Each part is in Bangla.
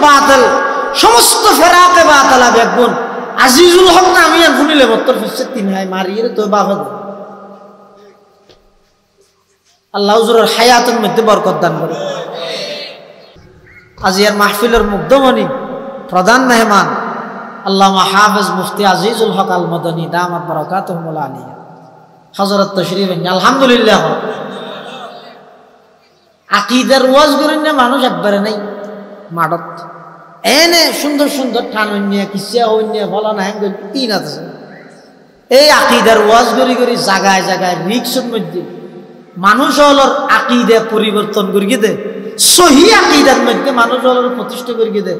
বাতিল সমস্ত ফেরাকে বাতিল বেগুন আজিজুল হক না আমি আর শুনিলে বত্তর ফিসে তিন হাই মারিয়ে তো বাবা আল্লাহ হুজুরের হায়াতের মধ্যে বরকত দান করে আজিয়ার মাহফিলের মুগ্ধমণি প্রধান মেহমান আল্লামা হাফেজ মুফতি আজিজুল হক আল মদনী দামাত বারাকাতুহুল আলিয়া হযরত তশরীফ আলহামদুলিল্লাহ আকীদার ওয়াজ করেন না মানুষ একবারে নাই মাডত এনে সুন্দর সুন্দর ঠান হইনিয়া কিসিয়া হইনিয়া বলা না হেঙ্গ তিন আছে এই আকীদার ওয়াজ করি করি জায়গায় জায়গায় রিক্সের মধ্যে মানুষ হলর আকীদা পরিবর্তন করিয়ে দে সহি আকীদার মধ্যে মানুষ হলর প্রতিষ্ঠা করিয়ে দে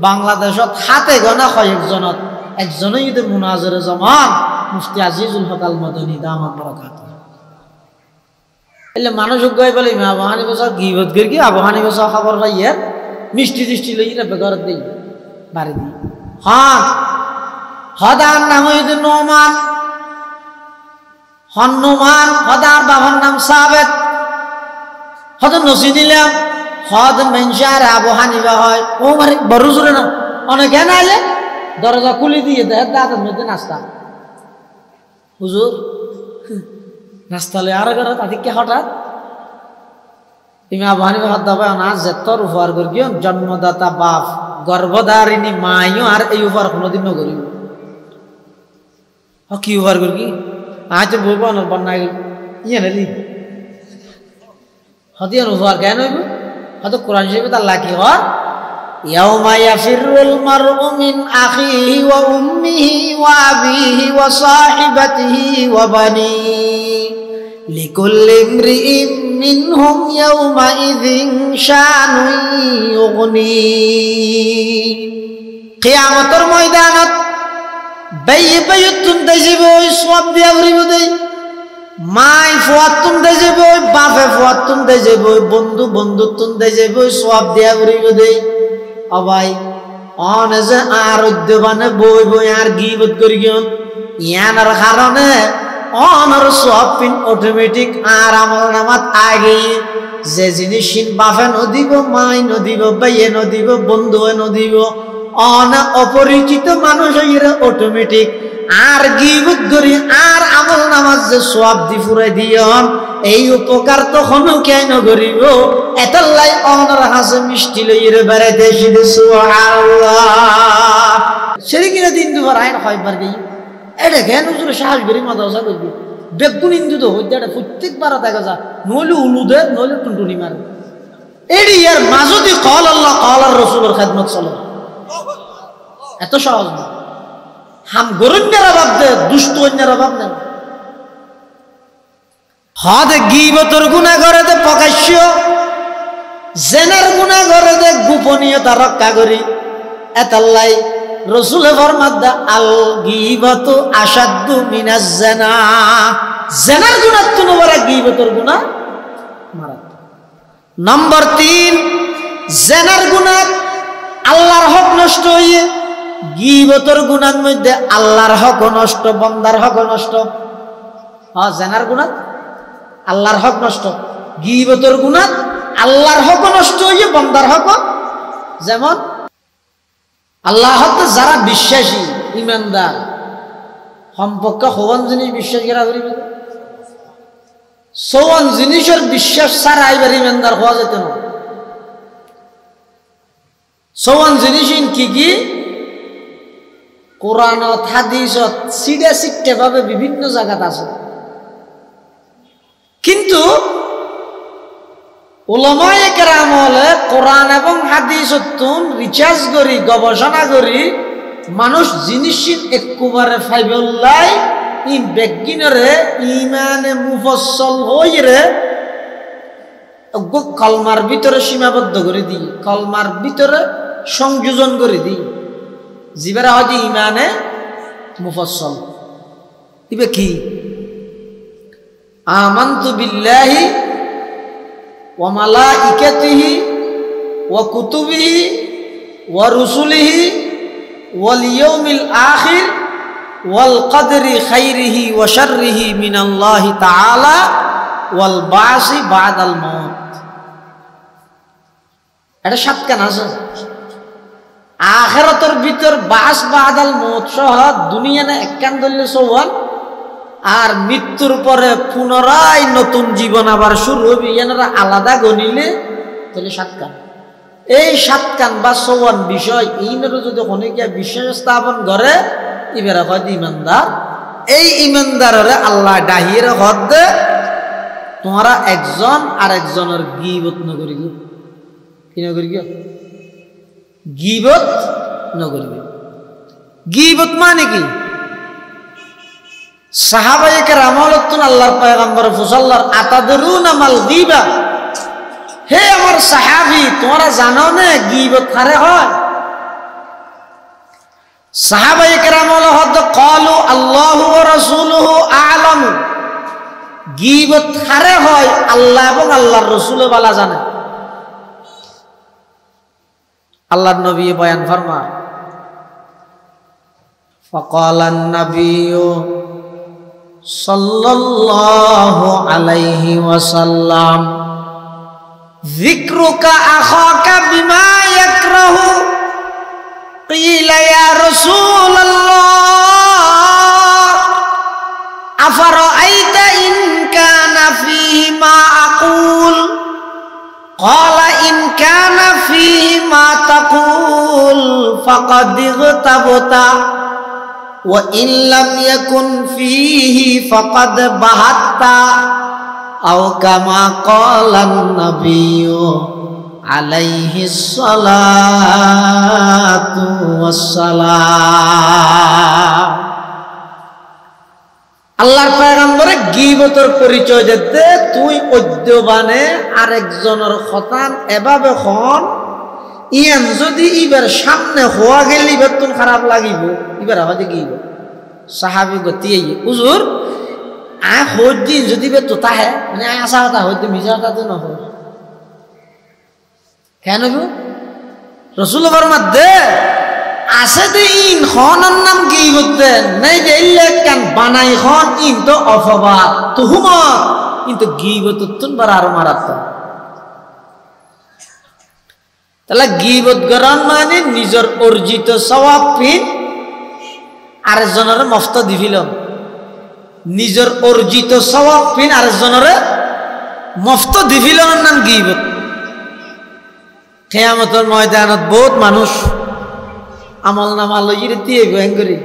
বাংলাদেশত হাতে গনা কয়েকজনত একজনই যদি মুনাজরে জমান মুফতি আজিজুল হক আল মদনী দামাত বারাকাতুহু এলে মানুষ গই বলে মা আবহানি বসা গিবত করি কি আবহানি বসা খবর পাইয়ে মিষ্টি টিষ্টি লইরা বেগর দেই বাড়ি দি হ্যাঁ হদার নাম হইতে নোমান হন্নুমান হদার বাবার নাম সাবেত হদ নসি দিলাম হদ মেনশার আবহানি বা হয় ও মারে বড় জোরে না অনেকে নাইলে দরজা খুলে দিয়ে দেয় দাঁতের মধ্যে নাস্তা হুজুর নাস্তালে আর ঘরে তাদেরকে হঠাৎ তুমি আবহানি হাত দাবা না যেতর উপহার করিও জন্মদাতা বাপ গর্ভধারিণী মাইও আর এই উপহার কোনোদিন করিব কি উপহার করি আজ বলবো না বন্যা ইয়ে নালি হদিয়ান উপহার কেন হইব হয়তো কোরআন শরীফে তার লাকি হর ইয়াউমা ইয়াফিরুল মারউ মিন আখিহি ওয়া উম্মিহি ওয়া আবিহি ওয়া সাহিবাতিহি ওয়া বানিহি লিকুল্লি ইমরিইম মিনহুম ইয়াউমাইযিন শানুন ইউগনি কিয়ামতের ময়দানত বাইয়ে বাইতুন দেজিব সওয়াব দিয়া ভরিব দেই মাই ফুয়াতুন দেজিব বাপে ফুয়াতুন দেজিব বন্ধু বন্ধুতুন দেজিব সওয়াব দিয়া ভরিব দেই ও ভাই অনে যে আর উদ্যবানে বই বই আর গিবত করি গিয়ন ইয়ানার কারণে অনর সব পিন অটোমেটিক আর আমল নামাত আগে যে জিনিস বাপে নদিব মাই নদিব বাইয়ে নদিব বন্ধু নদিব অন অপরিচিত মানুষ হইরে অটোমেটিক আর গিবত করি আর আমল নামাজ যে সওয়াব দি ফুরাই দিয়ন এই উপকার তখনও কেন করিব এতলাই অনর হাসে মিষ্টি লইরে বেড়াইতে শিখে সুবহানাল্লাহ সেদিকে দিন দুবার আইন হয়বার গই এটা কেন হুজুরে সাহস করি মাদ্রাসা করবি বেগুন ইন্দু তো হইতে এটা প্রত্যেকবার দেখা যা নইলে উলুদে নইলে টুনটুনি মারে এডি ইয়ার মাজদি কল আল্লাহ কল আর রাসূলের খেদমত চলে এত সহজ না হাম গরুন্যের অভাব দে দুষ্ট অন্যের অভাব নেই হদে গিবতর গুনাহ করে দে প্রকাশ্য জেনার গুনাহ করে দে গোপনীয়তা রক্ষা করি এতাল্লাই রাসূলে ফরমাদা আল গীবাতু আশাদ্দু মিনাজ জিনা জেনার গুনাহ তুনো বড় গীবতর গুনাহ মারাত্মক নাম্বার 3 জেনার গুনাহ আল্লাহর হক নষ্ট হইয়ে গীবতর গুনার মধ্যে আল্লাহর হক নষ্ট বান্দার হক নষ্ট হ্যাঁ জেনার গুনাহ আল্লাহর হক নষ্ট গীবতর গুনাহ আল্লাহর হক নষ্ট হইয়ে বান্দার হক যেমন আল্লাহ হতে যারা বিশ্বাসী ইমানদার সম্পর্কে হওয়ান জিনিস বিশ্বাস করা করিবে সওয়ান জিনিসের বিশ্বাস ছাড়া আইবার ইমানদার হওয়া যেত না সওয়ান জিনিস কি কি কোরআনত হাদিসত সিডা সিটে ভাবে বিভিন্ন জায়গাত আছে কিন্তু উলামায়ে কেরাম হলে কোরআন এবং হাদিসত রিসার্চ করি গবেষণা করি মানুষ জিনিস একেবারে ফাইবুল্লাহ ই বেগিনরে ইমানে মুফাসসাল হইরে কলমার ভিতরে সীমাবদ্ধ করে দিই কলমার ভিতরে সংযোজন করে দিই জিবারা হয়তো ইমানে মুফাসসাল ইবে কি আমানতু বিল্লাহি ওয়া মালাইকাতিহি ওয়া কুতুবিহি ওয়া রুসুলিহি ওয়াল ইয়াউমিল আখির ওয়াল কদরি খাইরিহি ওয়া শাররিহি মিনাল্লাহি তাআলা ওয়াল বাসি বাদাল মাউত এটা সাতখান আছে আখিরাতের ভিতর বাস বাদাল মউত সহ দুনিয়া না একখান ধরলে সওয়াল আর মৃত্যুর পরে পুনরায় নতুন জীবন আবার শুরু হবে এনারা আলাদা গনিলে তাহলে 7 কান এই 7 কান বা সওয়াল বিষয় এইনারও যদি অনেকে বিশ্বাস স্থাপন করে ইবেরা হয় ইমানদার এই ইমানদাররে আল্লাহ ডাহির হদ দে তোমরা একজন আর একজনের গীবত ন করিব কি ন করিব গীবত ন করিব গীবত মানে কি সাহাবায়ে কেরামতুন আল্লাহর পয়গম্বর ফুসাল্লার আতাদরুনা মাল গীবা হে আমার সাহাবী তোমরা জানো না গীবত কারে হয় সাহাবায়ে কেরামুল হদ ক্বালু আল্লাহু ওয়া রাসূলুহু আ'লাম গীবত কারে হয় আল্লাহ এবং আল্লাহর রাসূল ভালো জানে আল্লাহর নবী বয়ান ফরমায় ফাকালান নাবিয়্যু সাল্লাল্লাহু আলাইহি ওয়াসাল্লাম যিকরুকা আখাকা বিমা ইয়াকরাহু قيل يا رسول الله أفرأيت إن كان فيه ما أقول قال إن كان فيه ما تقول فقد اغتبت وإن لم يكن فيه فقد بهت أو كما قال النبي আলাইহি সালাতু ওয়াসসালাম আল্লাহর পয়গম্বরে গীবতের পরিচয় দিতে তুই অদ্যবানে আরেকজনের খতান এভাবে খন ইয়ান যদি ইবার সামনে হওয়া গেলে ইবার তুন খারাপ লাগিব ইবার হয়তো গীবত সাহাবী গতি হুজুর আ হদ্দিন যদি বে তোতা হে মানে আশা কথা হদ্দিন মিজাটা তো না হয় কেন গো রাসূল ফরমাত দে আছে দে ইন খনার নাম গীবত দে নাই যে ইল্লাকান বানাই খন ইন তো অফবাদ তুহমত কিন্তু গীবত তুন বার আর মারাত তাহলে গীবত গরন মানে নিজের অর্জিত সওয়াব পিন আরেকজনের মফত দিবিল নিজের অর্জিত সওয়াব পিন আরেকজনের মফত দিবিল নাম গীবত কিয়ামতের ময়দানত বহুত মানুষ আমল নামা লইরে দিয়ে ভয়ঙ্করী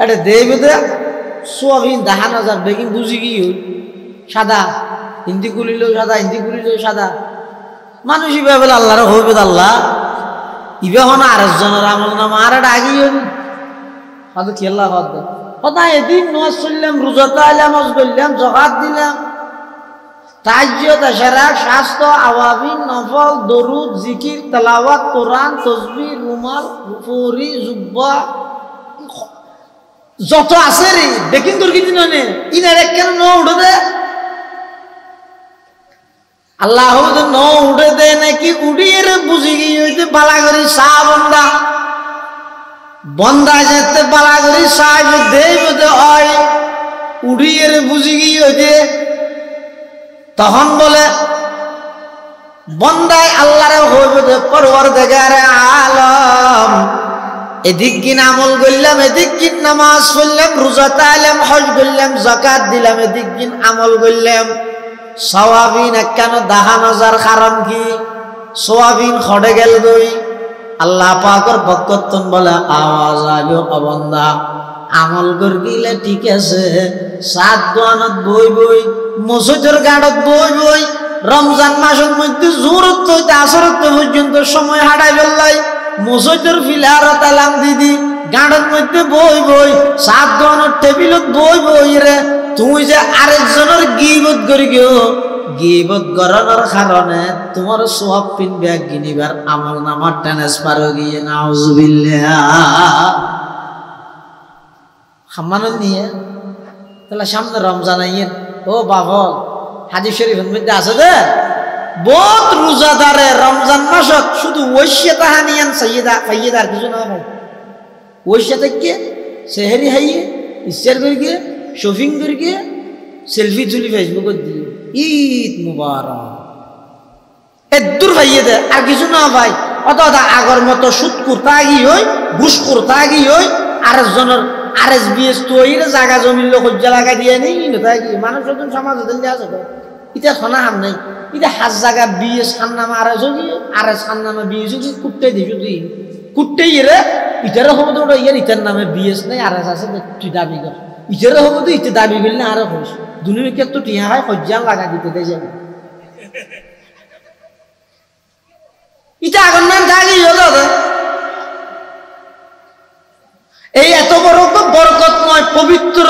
এটা দেবে দে সোয়াবিন 10,000 বেগিন বুঝি কি সাদা হিন্দি কুলিল সাদা হিন্দি কুলিল সাদা মানুষ ইবে বলে আল্লাহর হইবে আল্লাহ ইবে হন আরেকজনের আমল নামা আর এটা আগিয়ে হয়তো কি আল্লাহ হদ হতা এদিন নামাজ পড়লাম রোজা তাইলাম হজ করলাম যাকাত দিলাম তাজ্জুদ আশরাক শাস্ত্র আওয়াবিন নফল দরুদ জিকির তেলাওয়াত কোরআন তাসবিহ রুমাল ফুরি জুব্বা যত আছে রে দেখিন তোর কিছু ননে ইনার কেন ন উঠে দে আল্লাহ ন উঠে দে নাকি উড়িয়ে রে বুঝি গিয়ে হইতে বালা করি সা বন্দা বন্দা যেতে বালা করি সাহেব দেব দে হয় উড়িয়ে রে বুঝি গিয়ে হইতে তখন বলে বন্দায় আল্লাহরে হইবে পরওয়ারদিগারে আলম এদিক কিন আমল করলাম এদিক কিন নামাজ পড়লাম রোজা তাইলাম হজ করলাম যাকাত দিলাম এদিক কিন আমল করলাম সওয়াবিন কেন 10,000 কারণ কি সওয়াবিন খড়ে গেল দই আল্লাহ পাকের বরকতন বলে আওয়াজ আইলো অবন্দা আমল কর গিলে ঠিক আছে সাত দোয়ানত বই বই মসজিদের গাড়ত বই বই রমজান মাসের মধ্যে জোরত হইতে আসরত পর্যন্ত সময় হাঁটাই ফেললাই মসজিদের ফিলারত আলাম দিদি গাড়ত মধ্যে বই বই সাত দোয়ানত টেবিলত বই বই রে তুই যে আরেকজনের গীবত করি গিয়ে গীবত করানোর কারণে তোমার সওয়াব পিন ব্যাগ গিনিবার আমল নামার ট্রান্সফার হয়ে গিয়ে নাউজুবিল্লাহ হামানুল নিয়ে তাহলে সামনে রমজান আইয়েন ও বাবল হাদিস শরীফের মধ্যে আছে দে বহুত রোজাদারে রমজান মাসত শুধু ওইশা তাহানিয়ান সাইয়্যিদা ফাইয়্যিদার কিছু না ভাই ওইশা থেকে সেহরি হাইয়ে ইস্তার করে গিয়ে শপিং করে গিয়ে সেলফি তুলি ফেসবুকত দিয়ে ঈদ মুবারক এদুর ফাইয়ে দে আর কিছু না ভাই অথবা আগর মতো সুদ কুর্তা গি হই ঘুষ কুর্তা গি হই আরেকজনের RSBS তৈরি জায়গা জমির লোক হজ্জা লাগাই দিয়ে নেই মানুষ যখন সমাজ দেওয়া আছে ইটা খানা হাম নাই ইটা হাজ জায়গা বিএস খান্নামা RS খান্নামা বিএস কুটতে দিছো তুই কুটতে ইরে ইটারে হবো তো ইয়ার ইটার নামে বিএস নাই RS আছে তুই দাবি কর ইটারে হবো তো ইটা দাবি করলে আরো হইস দুনিয়াকে তো টিয়া হয় হজ্জা লাগা দিতে দেয় যাবে ইটা আগর নাম থাকি দাদা এই এত বড় বরকতময় পবিত্র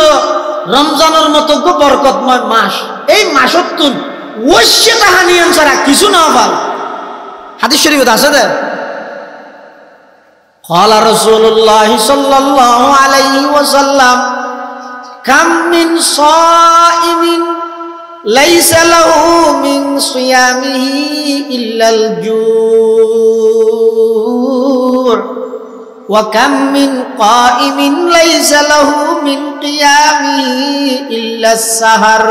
রমজানের মতো বরকতময় মাস এই মাসতুন ওইসে তাহানিয়ান ছাড়া কিছু না ভাল হাদিস শরীফ আছে দে قال رسول الله صلى الله عليه وسلم كم من صائم ليس له من صيامه إلا الجوع وكم من قائم ليس له من قيامه إلا السهر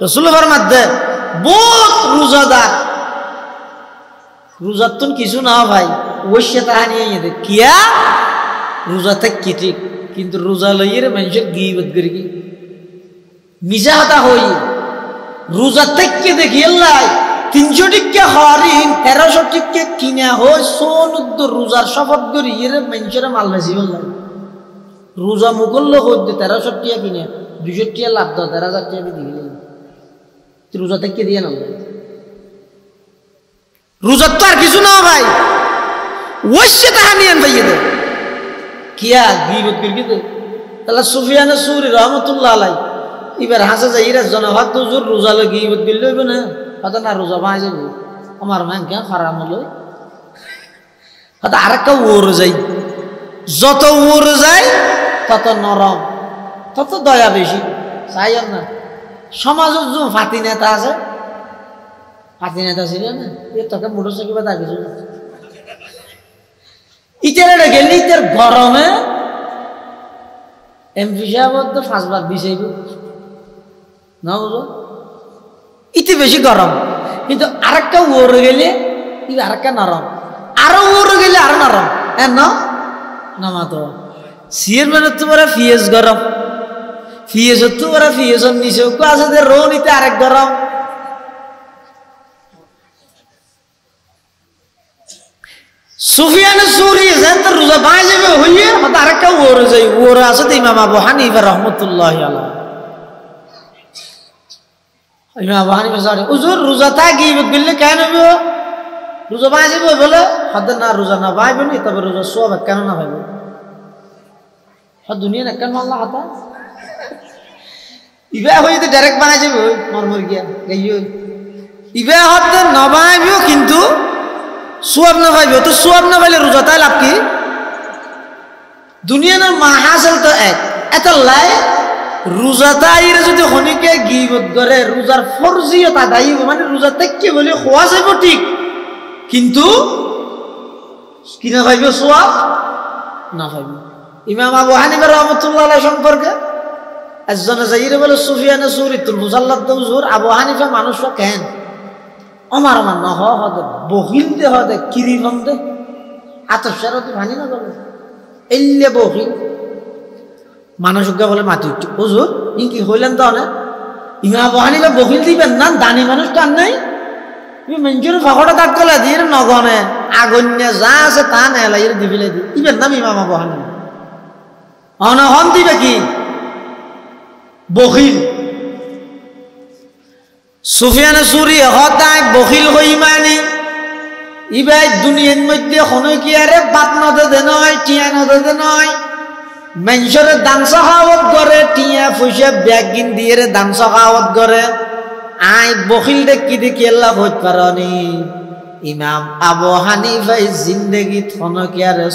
رسول ফরমাতে বহুত রোজাদার রোজা তো কিছু না ভাই ওইসে তাহানিয়ে দে কিয়া রোজা থেকে ঠিক কিন্তু রোজা লইয়ে মানুষের গীবত করি কি মিজা হতা হই রোজা থেকে দেখি আল্লাহ 300 টিকা হরিণ 1300 টিকা কিনা হয় সোনুদ্দ রোজার শপথ করি এর মানুষের মাল বেশি বললাম রোজা মুগল্য হইতে 1300 টিকা কিনে 200 টিকা লাভ দাও 1000 টিকা দিয়ে রোজা থেকে দিয়ে না রোজা তো আর কিছু না ভাই ওইসে তাহানিয়ান ভাইয়ে দে কিয়া গীবত করি তো তাহলে সুফিয়ান সুরি রহমতুল্লাহ আলাই এবার হাসা যাই এরা জনভাত হুজুর রোজা লই গীবত করলে হইব না হয়তো না রোজা পাওয়া যাবে আমার মান কেন খারাপ হলো হয়তো আরেকটা ওর যাই যত ওর যায় তত নরম তত দয়া বেশি চাই না সমাজের যে ফাতি নেতা আছে ফাতি নেতা ছিল না এ তোকে মোটরসাইকেল বা কিছু ইটারে গেলে ইটার গরমে এমপি সাহেব তো 5 বার বিষাইব না বুঝো ইতে বেশি গরম কিন্তু আরেকটা ওর গেলে আরেকটা নরম আরো ওর গেলে আরো নরম না তো সিয়ের মানে তো ওরা ফিয়েস গরম ফিয়েস তো ওরা ফিয়েস নিচে আছে রো নিতে আরেক গরম সুফিয়ান সুরি জানতে রোজা বাই যাবে হইয়ে হয়তো আরেকটা ওর যাই ওর আছে তো ইমাম আবু হানিফা রাহমাতুল্লাহি আলাইহি ইমাম আবু হানিফা সারে হুজুর রোজা তা গীবত করলে কেন হবে রোজা বাই যাবে বলে হয়তো না রোজা না বাইবে নি তবে রোজা সওয়াব কেন না পাইবে হয়তো দুনিয়া না কেন আল্লাহ হাতা ইবা হইতে ডাইরেক্ট বানাই যাবে মরমর গিয়া গাইও ইবা হয়তো না বাইবেও কিন্তু সোয়াব না পাইবে তো সোয়াব না পাইলে রোজা তাই লাভ কি দুনিয়া না মাহাসল তো এক এত লাই রোজা তাইরে যদি হনিকে গীবত করে রোজার ফরজিয়ত আদায় মানে রোজা থেকে বলে খোয়া যাবে ঠিক কিন্তু কি না পাইবে সোয়াব না পাইবে ইমাম আবু হানিফা রাহমাতুল্লাহ আলাইহি সম্পর্কে একজন যাইরে বলে সুফিয়ান সুরি তুল মুসাল্লাত হুজুর আবু হানিফা মানুষ কেন আমার না হদে বহিল দে হদে কিরিফম দে আতসারত ভানি না বলে এল্লে বহিল মানুষকে বলে মাটি হুজুর ইনকি হইলেন তো না ইমাম আবু হানিফা বহিল দিবেন না দানি মানুষ টান নাই তুমি মঞ্জুর ফাঁকটা দাঁত কলা দিয়ে নগনে আগন্য যা আছে তা নেলা এর দিবিলে দি ইবেন নাম ইমাম আবু হানিফা অনহন দিবে কি বহিল সুফিয়ান সুরি হতায় বখিল হই মানি ইবাই দুনিয়ার মধ্যে হনই কি আরে বাত নদে নয় টিয়া নদে নয় মানুষের দান সাহাওয়াত করে টিয়া পয়সা ব্যাগ কিন দিয়ে দান সাহাওয়াত করে আই বখিল দেখি আল্লাহ হইতে পারনি ইমাম আবু হানিফা জিন্দেগি হনকি আরে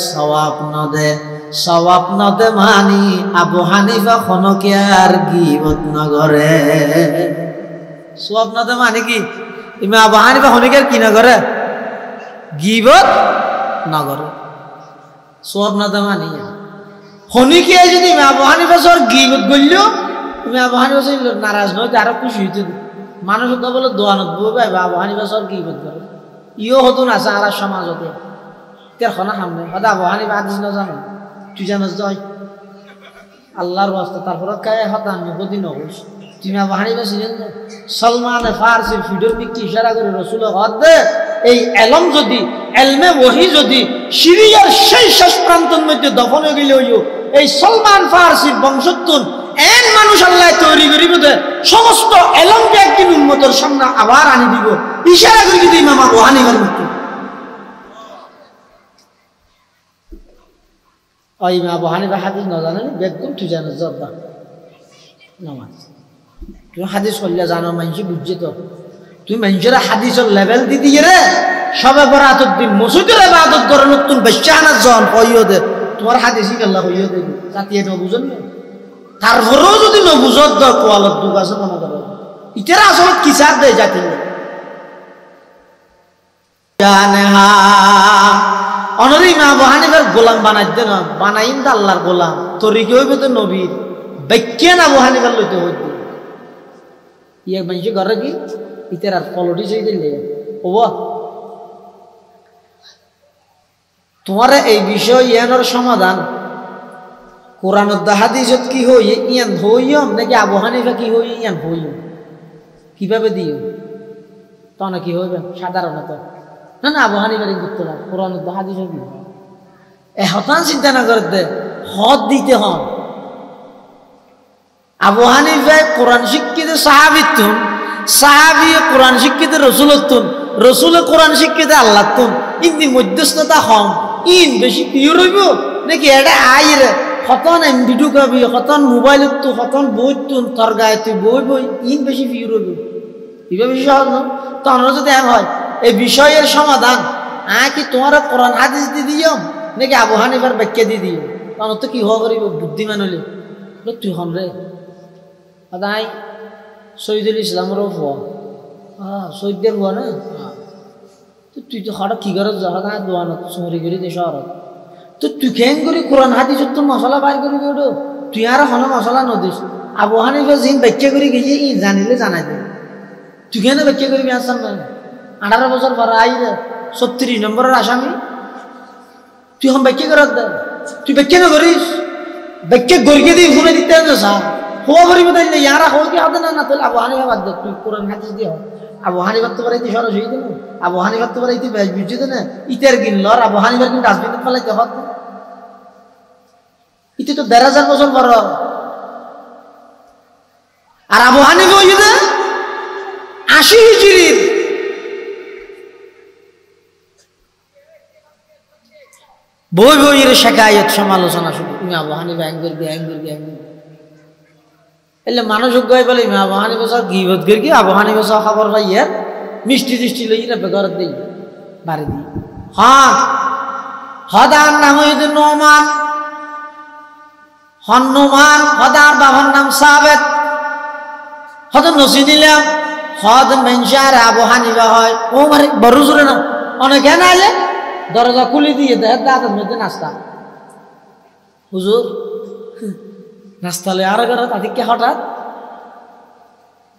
সওয়াব নদে মানি আবু হানিফা হনকি আর গীবত নগরে সোয়াব মানে কি ইমাম আবু হানিফা হনিকের কি না করে গীবত না করে সোয়াব মানে হনিকে যদি ইমাম আবু হানিফা সর গীবত করল ইমাম আবু হানিফা সর নারাজ নয় আরো খুশি হইতে মানুষ তো বলে দোয়ানত বলবে আবু হানিফা সর গীবত করে ইও হতুন আছে আর সমাজতে তের খনা সামনে হদা আবু হানিফা হাদিস না জানো তুই জানোস জয় আল্লাহর ওয়াস্তে তারপর কায় হতা নবদি নগস তুমি আবু হানিফা ছিলেন সলমান ফারসি ফিডর দিকে ইশারা করে রাসূল হদে এই এলম যদি এলমে ওহী যদি সিরিয়ার সেই শেষ প্রান্তের মধ্যে দফন হয়ে গেলে হইও এই সলমান ফারসির বংশোত্তর এন মানুষ আল্লাহ তৈরি করিব দে সমস্ত এলমকে একদিন উম্মতের সামনে আবার আনি দিব ইশারা করে কিন্তু ইমাম আবু হানিফার মৃত্যু ওই ইমাম আবু হানিফা হাদিস না জানেন একদম তুই জানো জব্বা নামাজ তুমি হাদিস করলে জানো মানুষ বুঝছে তো তুই মানুষের হাদিসের লেভেল দি দিয়ে রে সবে বরাতের দিন মসজিদের ইবাদত করে নতুন বেশানা জন কইও দে তোমার হাদিসই আল্লাহ কইও দে জাতিয়ে না বুঝেন না তারপরেও যদি নবুজত দ কোয়ালত দুগ আছে মনে করো ইতারা আসলে কি সাথ দেয় জাতি জানহা অনরি ইমাম আবু হানিফার গোলাম বানাইতে না বানাইন দা আল্লাহর গোলাম তরিকে হইবে তো নবীর ব্যাখ্যা না আবু হানিফার লইতে হইবে ইয়ে মানুষ ঘরে কি ইতারা পলিটিক্স হয়ে দিলে ও তোমার এই বিষয় ইয়ানোর সমাধান কোরআন হাদিসত কি হই ইয়ান হইম নাকি আবু হানিফা কি হই ইয়ান হইম কিভাবে দিও তখন কি হইবে সাধারণত না না আবু হানিফার করতে না কোরআন হাদিসত কি এ হতান চিন্তা না করতে হদ দিতে হন আবু হানিফা কোরআন শিক্ষিত সাহাবিতুন সাহাবি কোরআন শিক্ষিত রসুলতুন রসুল কোরআন শিক্ষিত আল্লাহতুন ইন্দি মধ্যস্থতা হম ইন বেশি পিওর হইব নাকি এটা আইরে কতন এমবি ঢুকাবি কতন মোবাইলত তো কতন বই তুন তোর গায়ে তুই বই বই ইন বেশি পিওর হইব এবার বেশি সহজ না তো আমরা যদি এম হয় এই বিষয়ের সমাধান কি তোমার কোরআন হাদিস দিয়ে দিও নাকি আবু হানিফার ব্যাখ্যা দিয়ে দিও তখন তো কি হওয়া করিব বুদ্ধিমান হলে তুই হন রে আদাই শহীদুল ইসলামেরও হওয়া শহীদদের হওয়া না তুই তো হঠাৎ কি করে যা দোয়া না চুরি করি দে শহরত তো তুই কেন করি কোরআন হাদিস তোর মশলা বাইর করি ওটো তুই আর হন মশলা নদিস আবু হানিফা জিন ব্যাখ্যা করে গেছি ই জানিলে জানাই দে তুই কেন ব্যাখ্যা করবি আসাম না 18 বছর পর আই রে 36 নম্বরের আসামি তুই হন ব্যাখ্যা করার দে তুই ব্যাখ্যা না করিস ব্যাখ্যা গরিকে দিয়ে ঘুরে দিতে হবে স্যার হওয়া করিব তাই না ইয়ারা হওয়া কি হবে না না তাহলে আবু হানিফা বাদ দে তুই কোরআন হাদিস দিয়ে আবু হানিফার তো পারাইতে সরস হয়ে দেন আবু হানিফার তো পারাইতে বুঝছে না ইতের কিনলর আবু হানিফার কিন্তু ডাস্টবিনে ফেলাইতে হত ইতে তো 1,500 বছর পর আর আবু হানিফা হইল 80 হিজরির বই বইয়ের শেখায়ত সমালোচনা শুধু তুমি আবু হানিফা হ্যাং করবি এলে মানুষ গয় বলে আবু হানিফা সব গিবত করি আবু হানিফা সব খবর পাই ইয়ার মিষ্টি টিষ্টি লই রে বেগর দেই বাড়ি দিই হ্যাঁ হদার নাম হইতে নোমান হন্নুমান হদার বাবার নাম সাবেত হদ নসি দিলাম হদ মেনসার আবু হানিফা হয় ও মারে বড় জোরে না অনেক কেন আইলে দরজা খুলে দিয়ে দেয় দাঁতের মধ্যে নাস্তা হুজুর নাস্তা লই আর ঘর তাদেরকে হঠাৎ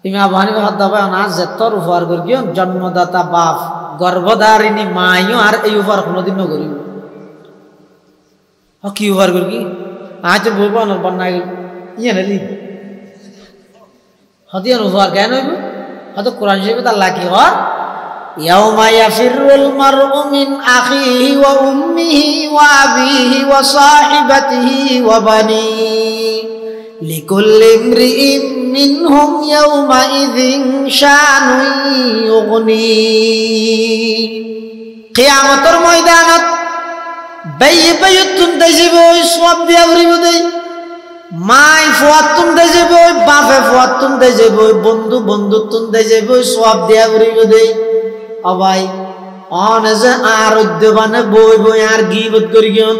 তুমি আবু হানিফা হদ দাবায় না যে তোর উপহার করি জন্মদাতা বাপ গর্ভধারিণী মাইও আর এই উপহার কোনোদিন করিব কি উপহার করি আজ বই বন্যা ইয়ে নেলি হদিয়ান উপহার কেন হইব হয়তো কোরআন শরীফে তার লাকি হর ইয়াউমা ইয়াফিরুল মারউ মিন আখিহি ওয়া উম্মিহি ওয়া আবিহি ওয়া সাহিবাতিহি ওয়া বানিহি লিকুল্লি ইমরিইম মিনহুম ইয়াউমাইযিন শানুন ইউগনি কিয়ামতের ময়দানত বাইয়ে বাইয়ে তুনতে যাব সব দিয়া ভরিব দেই মাই ফুয়াত তুনতে যাব বাপে ফুয়াত তুনতে যাব বন্ধু বন্ধু তুনতে যাব সব দিয়া ভরিব দেই অবাই অন যে আর উদ্যবানে বই বই আর গিবত করি গিয়ন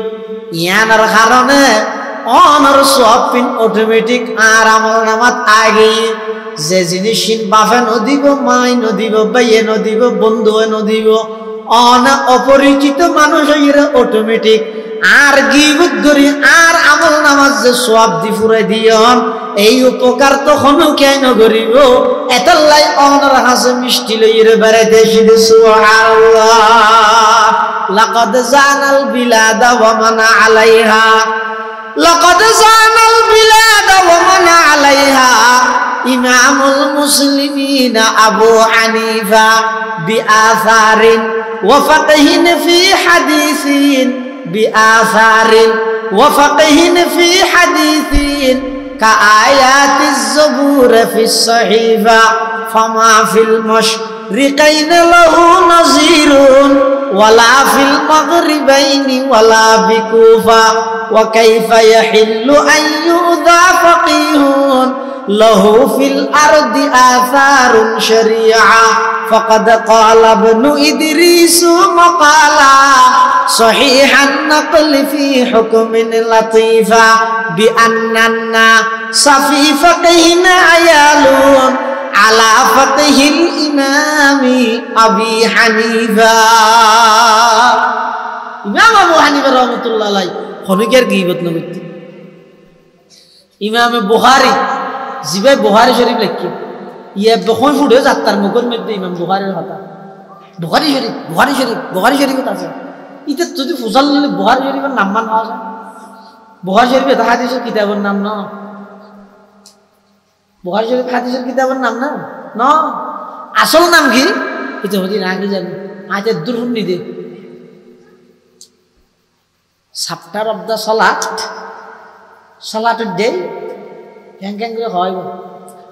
ইয়ানার কারণে অনর সব পিন অটোমেটিক আর আমল নামাত আগে যে জিনিস বাপে নদিব মাই নদিব বাইয়ে নদিব বন্ধু নদিব অন অপরিচিত মানুষ হইরে অটোমেটিক আর গিবত করি আর আমল নামাজ যে সব দি ফুরাই দিয়ন এই উপকার তখন কেন করিব এতলাই অনর হাসে মিষ্টি লইরে বেড়াইতে শিখে সুবহানাল্লাহ লাকাদ জানাল বিলাদা ওয়া মান আলাইহা লাকাদ জানাল বিলাদা ওয়া মান আলাইহা ইমামুল মুসলিমিন আবু হানিফা বিআসারিন ওয়া ফাকহিন ফি হাদিসিন বিআসারিন ওয়া ফাকহিন ফি হাদিসিন كآيات الزبور في الصحيفة فما في المشرقين له نظير ولا في المغربين ولا بكوفة وكيف يحل أن يؤذى فقيه له في الأرض آثار شريعة فقد قال ابن إدريس مقالا صحيح النقل في حكم لطيفة بأن الناس في فقهنا عيالون على فقه الإمام أبي حنيفة إمام أبو حنيفة رحمة الله عليه خنوكير غيبت نبت إمام بخاري জিবাই বুখারী শরীফ লেখি ইয়ে বখন ফুড়ে যাত্রার মুখের মধ্যে ইমাম বুখারীর কথা বুখারী শরীফ আছে ইতে যদি ফুসাল বুখারী শরীফের নাম মান পাওয়া যায় বুখারী শরীফ এটা হাদিসের কিতাবের নাম না বুখারী শরীফ হাদিসের কিতাবের নাম না না আসল নাম কি এটা হদি না কি জানি আজ দুরুন নিদে চ্যাপ্টার অফ দা সালাতের ডে ক্যাং ক্যাং করে হয়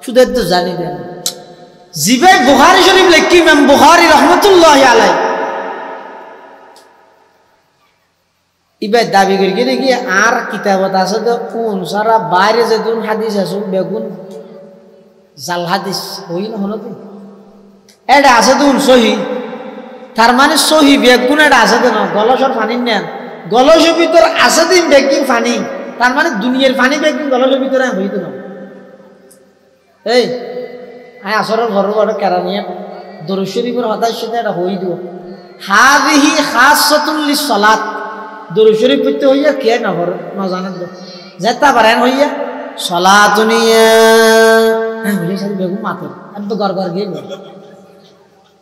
শুধু তো জানি দেন জিবাই বুখারী শরীফ লেখি ইমাম বুখারী রাহমাতুল্লাহি আলাইহি ইবাই দাবি করি কি নাকি আর কিতাবত আছে তো কোন সারা বাইরে যে দুন হাদিস আছে বেগুন জাল হাদিস হই না হলো তো এটা আছে দুন সহি তার মানে সহি বেগুন এটা আছে তো না গলসর পানি নেন গলসের ভিতর আছে দিন বেগুন পানি তার মানে দুনিয়ার পানি বেগুন গলসের ভিতরে হইতো না এই আয় আসরের ঘর কেরা নিয়ে দরুদ শরীফের হতার সাথে এটা হই দিব হাদিহি খাসাতুল লিসসালাত দরুদ শরীফ পড়তে হইয়া কে না হর না জানেন তো যেটা পারেন হইয়া সালাতুনিয়া হইয়া সারি বেগুন মাতে আমি তো গড় গড় গিয়ে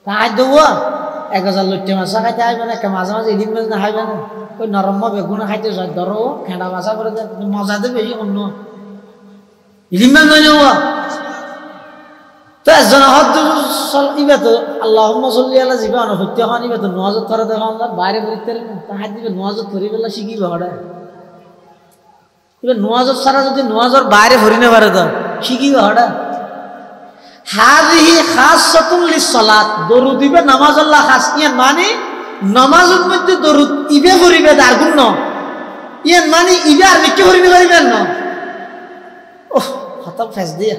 তাই দেবো 1000 লইতে মাছা খাইতে আইবে না মাঝে মাঝে এদিন মাঝে না খাইবে না ওই নরম বেগুন খাইতে যায় ধরো খেঁড়া মাছা করে মজা দেবে বেশি অন্য এদিন মাঝে নয় যাবো তো একজন ইবে তো আল্লাহুম্মা সাল্লি আলা জীবান হত্যা হন ইবে তো নওয়াজত করে দেওয়া আল্লাহ বাইরে বলিতে তাহার দিবে নওয়াজত করি বেলা শিখিবে হড়া এবার নওয়াজত ছাড়া যদি নওয়াজর বাইরে ভরি না পারে তো শিখিবে হড়া হাদিহি খাসাতুল লিসসালাত দরুদ দিবে নামাজ আল্লাহ খাস ইয়ান মানে নামাজের মধ্যে দরুদ ইবে করিবে তার গুণ ইয়ান মানে ইবে আর নিকে করিবে পারিবেন না ওহ খতম ফেস দিয়া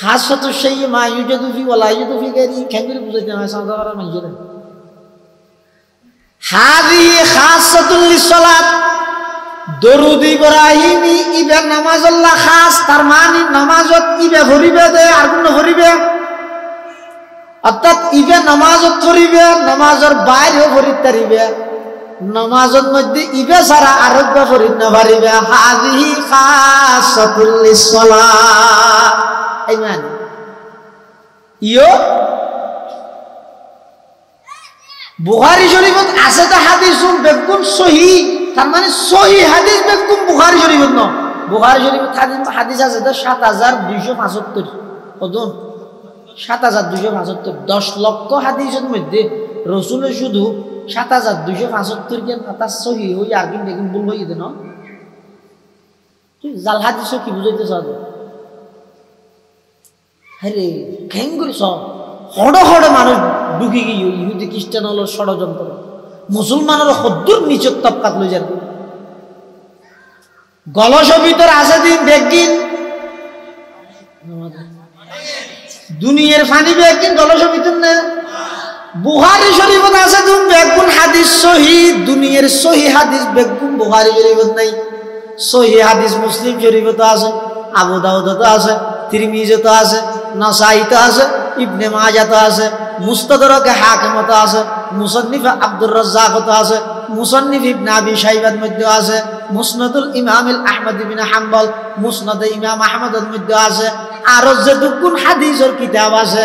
খাসাতু শাই মা ইউজাদু ফি ওয়া লা ইউজাদু ফি গায়রি কেমনে বুঝাইতে হয় সাধারণ মানুষের হাদিহি খাসাতুল লিসসালাত দরুদ ইব্রাহিমি ইবে নামাজ আল্লাহ খাস তার মানে নামাজত ইবে ভরিবে দে আর কোন ভরিবে অর্থাৎ ইবে নামাজত করিবে নামাজের বাইরেও ভরিতে পারিবে নামাজের মধ্যে ইবে ছাড়া আরোগ্য ভরিতে না পারিবে হাদিহি খাসাতুল লিসসালাত এই মানে ইয়ো বুখারী শরীফত আছে তো হাদিসুন বেগুন সহি তার মানে সহি হাদিস বেগুন বুখারী শরীফত ন বুখারী শরীফত হাদিস আছে তো 7275 কতন 7275 10 লক্ষ হাদিসের মধ্যে রাসূলের শুধু 7275 জন কথা সহি হই আর কি বেগুন ভুল হই দেন তুই জাল হাদিস কি বুঝাইতে চাও আরে কেঙ্গুরি সব হড় হড় মানুষ ঢুকি গিয়ে ইহুদি খ্রিস্টান হলো ষড়যন্ত্র মুসলমানের হদ্দুর নিচের তবকাত লই যাবে গলস ভিতর আছে দিন দেখদিন দুনিয়ার ফানি বেগিন গলস ভিতর না বুখারী শরীফত আছে তুমি বেগুন হাদিস সহি দুনিয়ার সহি হাদিস বেগুন বুখারী শরীফত নাই সহি হাদিস মুসলিম শরীফত আছে আবু দাউদত আছে তিরমিজিতে আছে নাসাইতে আছে ইবনে মাজাতে আছে মুস্তাদরাকে হাকিমতে আছে মুসান্নিফ আব্দুর রাজ্জাকতে আছে মুসান্নিফ ইবনে আবি শাইবার মধ্যে আছে মুসনাদুল ইমাম আহমদ ইবনে হাম্বল, মুসনাদে ইমাম আহমদের মধ্যে আছে, আরো যেটুকুন হাদিসের কিতাব আছে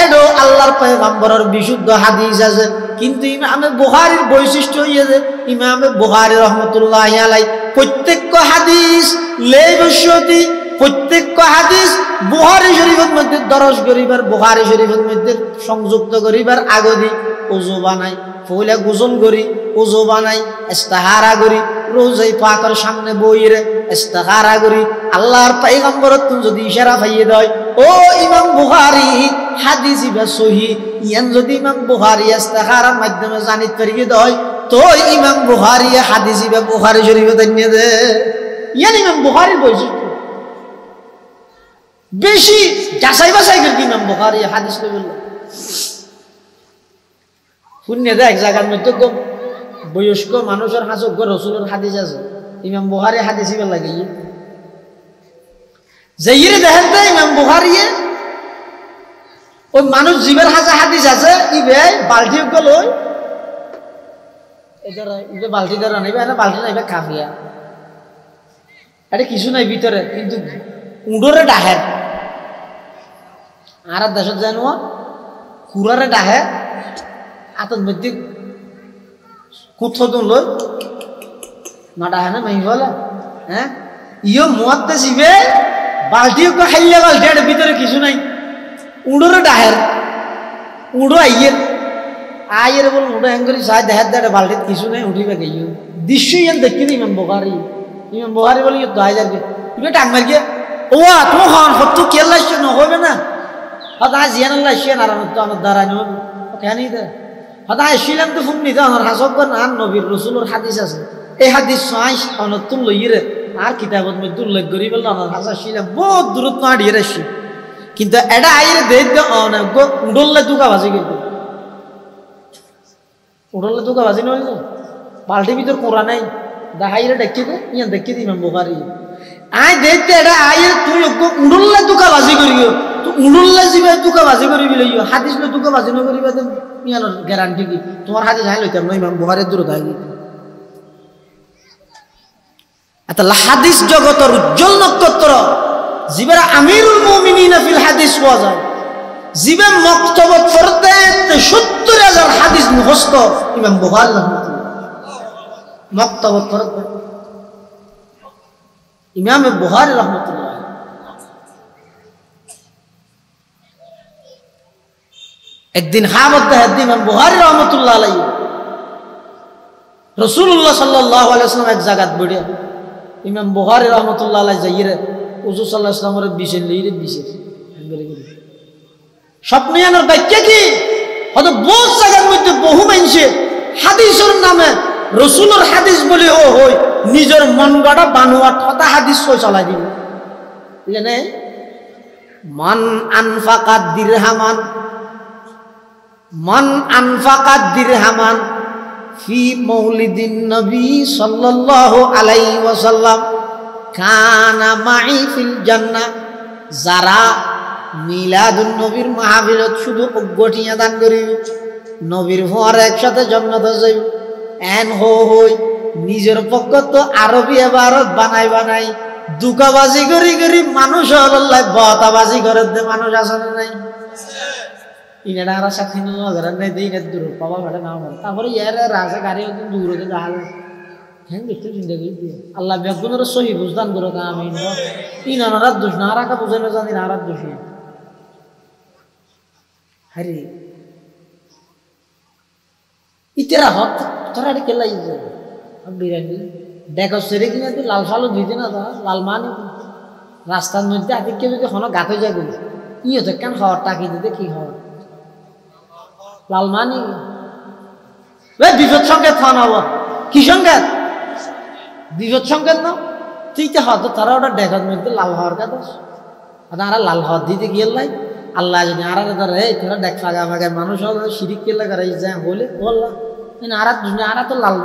এডো আল্লাহর পয়গম্বরের বিশুদ্ধ হাদিস আছে। কিন্তু ইমামে বুখারীর বৈশিষ্ট্য হইছে ইমামে বুখারী রাহমাতুল্লাহি আলাইহি প্রত্যেক হাদিস লেবশতি, প্রত্যেক হাদিস বুখারী শরীফের মধ্যে দরজ করিবার, বুখারী শরীফের মধ্যে সংযুক্ত করিবার আগদি ওযু বানাই, পয়লা গোসল করি, ওযু বানাই, ইস্তিহারা করি, রোজাই পাকের সামনে বইরে ইস্তিহারা করি। আল্লাহর পয়গম্বর তুমি যদি ইশারা পাইয়ে দেয় ও ইমাম বুখারী হাদিস ইবা সহিহ, ইয়ান যদি ইমাম বুখারী ইস্তিহারার মাধ্যমে জানিত পারিয়ে দেয় তো ইমাম বুখারী হাদিস ইবা বুখারী শরীফে দানিয়ে দে। ইয়ান ইমাম বুখারীর বৈশিষ্ট্য বেশি যাচাই বাছাই করে ইমাম বুখারী হাদিস কে বলল শুনে দেয় এক জায়গার মধ্যে বয়স্ক মানুষের হাসক রসুলের হাদিস আছে, ইমাম বুখারী হাদিস ইবা লাগে যাইরে দেখেন তো ইমাম বুখারী ওই মানুষ জীবের হাসা হাদিস আছে ইবে বালতি গেল ইবে বালতি দ্বারা নাইবে না, বালতি নাইবে কাফিয়া আরে কিছু নাই ভিতরে, কিন্তু উডরে ডাহের আর দেশত জানো কুরারে ডাহে আতত মধ্যে কুথন লই না ডাহে না মাই বলে হ্যাঁ ইও মুয়াত্তে সিবে বালতিও কো খাইলে বালতি এর ভিতরে কিছু নাই, উডরে ডাহের উডো আইয়ের বল উডো এঙ্গরি সাই দেহাত দেড় বালতিত কিছু নাই উঠিবে গইও দৃশ্য ইয়ান দেখিনি ইমাম বুখারী বলি তো হাজার কে ইবে টাক মার গিয়ে ও তো খান হত কেলা সে ন হবে না হদা জিয়ান আল্লাহ শিয়ান আর তো আমার দ্বারা ন কেন দে হদা শিলাম তো ফুমনি তো আমার হাসব না নবীর রাসূলের হাদিস আছে, এই হাদিস সাইস অনতুল লইরে আর কিতাবত মধ্যে উল্লেখ করি বলল আমার হাসা শিলাম বহুত দূরত না ডিরে আসি, কিন্তু এটা আইরে দেখ দে অনেক উডললে দুকা বাজি গেল, উডললে দুকা বাজি নয় বালতি ভিতর কোরা নাই দাহাইরে দেখি দে ইয়ান দেখি দি ইমাম বুখারী আই দেখতে এটা আইরে তুই উডললে দুকা বাজি করিও তো উডললে জিবে দুকা বাজি করি বিলইও হাদিস লে দুকা বাজি ন করিবা তো ইয়ানোর গ্যারান্টি কি তোমার হাদিস হাই লইতাম না ইমাম বুখারীর দূর দাই আতা হাদিস জগতের উজ্জ্বল নক্ষত্র জিবের আমিরুল মুমিনিন ফিল হাদিস পাওয়া যায়, জিবে মক্তবত পড়তে ৭০,০০০ হাদিস মুখস্থ ইমাম বুখারী মক্তবত পড়তে ইমাম বুখারী রাহমাতুল্লাহ। একদিন খাবত দেহ ইমাম বুখারী রাহমাতুল্লাহ আলাইহি রাসূলুল্লাহ সাল্লাল্লাহু আলাইহি ওয়াসাল্লাম এক জায়গাত বড়ে ইমাম বুখারী রাহমাতুল্লাহ আলাইহি যাইরে হুজুর সাল্লাল্লাহু আলাইহি ওয়াসাল্লামের বিশের লইরে বিশের স্বপ্নে আনার ব্যাখ্যা কি হয়তো বহু জায়গার মধ্যে বহু মানুষে হাদিসের নামে রাসূলের হাদিস বলে ও হই নিজের মন গড়া বানোয়া ঠতা হাদিস কই চালাই দিবে জানে মান আনফাকাত দিরহামান ফি মৌলিদিন নবী সাল্লাল্লাহু আলাইহি ওয়াসাল্লাম কানা মাই ফিল জান্নাহ, যারা মিলাদুন নবীর মাহফিলত শুধু অজ্ঞটিয়া দান করিব নবীর ভর একসাথে জান্নাতে যাইব এন হই নিজের পক্ষ তো আরবি ইবারত বানাই দুকাবাজি করি মানুষ আল্লাহ বাতাবাজি করে দে মানুষ আছে না নাই ইনারা আর সাথে নিয়ে ঘর নাই দেই না দূর পাবা ভাড়া না হয় তারপরে ইয়ার রাজা গাড়ি দূর হতে যাল হ্যাঁ দেখতে জিন্দগি দিয়ে আল্লাহ বেগুনের সহি বুঝদান করো আমিন ইনারা দোষ না রাখা বুঝে না জানি না দোষ হরে ইতেরা হক তোরা কে লাইছে বিরানি দেখো সেরে কিনা লাল ফালু দিতে না লাল মানি রাস্তার মধ্যে আদিকে যদি কোনো গাতে যায় বলি ইয়ে তো কেন খাওয়ার টাকি দিতে কি খাওয়ার লাল মানি বিপদ সংকেত ফানাবো কি সংকেত বিপদ সংকেত না তুই তো হয়তো তারা ওটা দেখার মধ্যে লাল হওয়ার কথা আর লাল হওয়ার দিতে গিয়ে লাই আল্লাহ জানি আর তোরা দেখ ফাঁকা ফাঁকা মানুষ শিরিক কেলা করাই যায় বলে বললাম আর তো লাল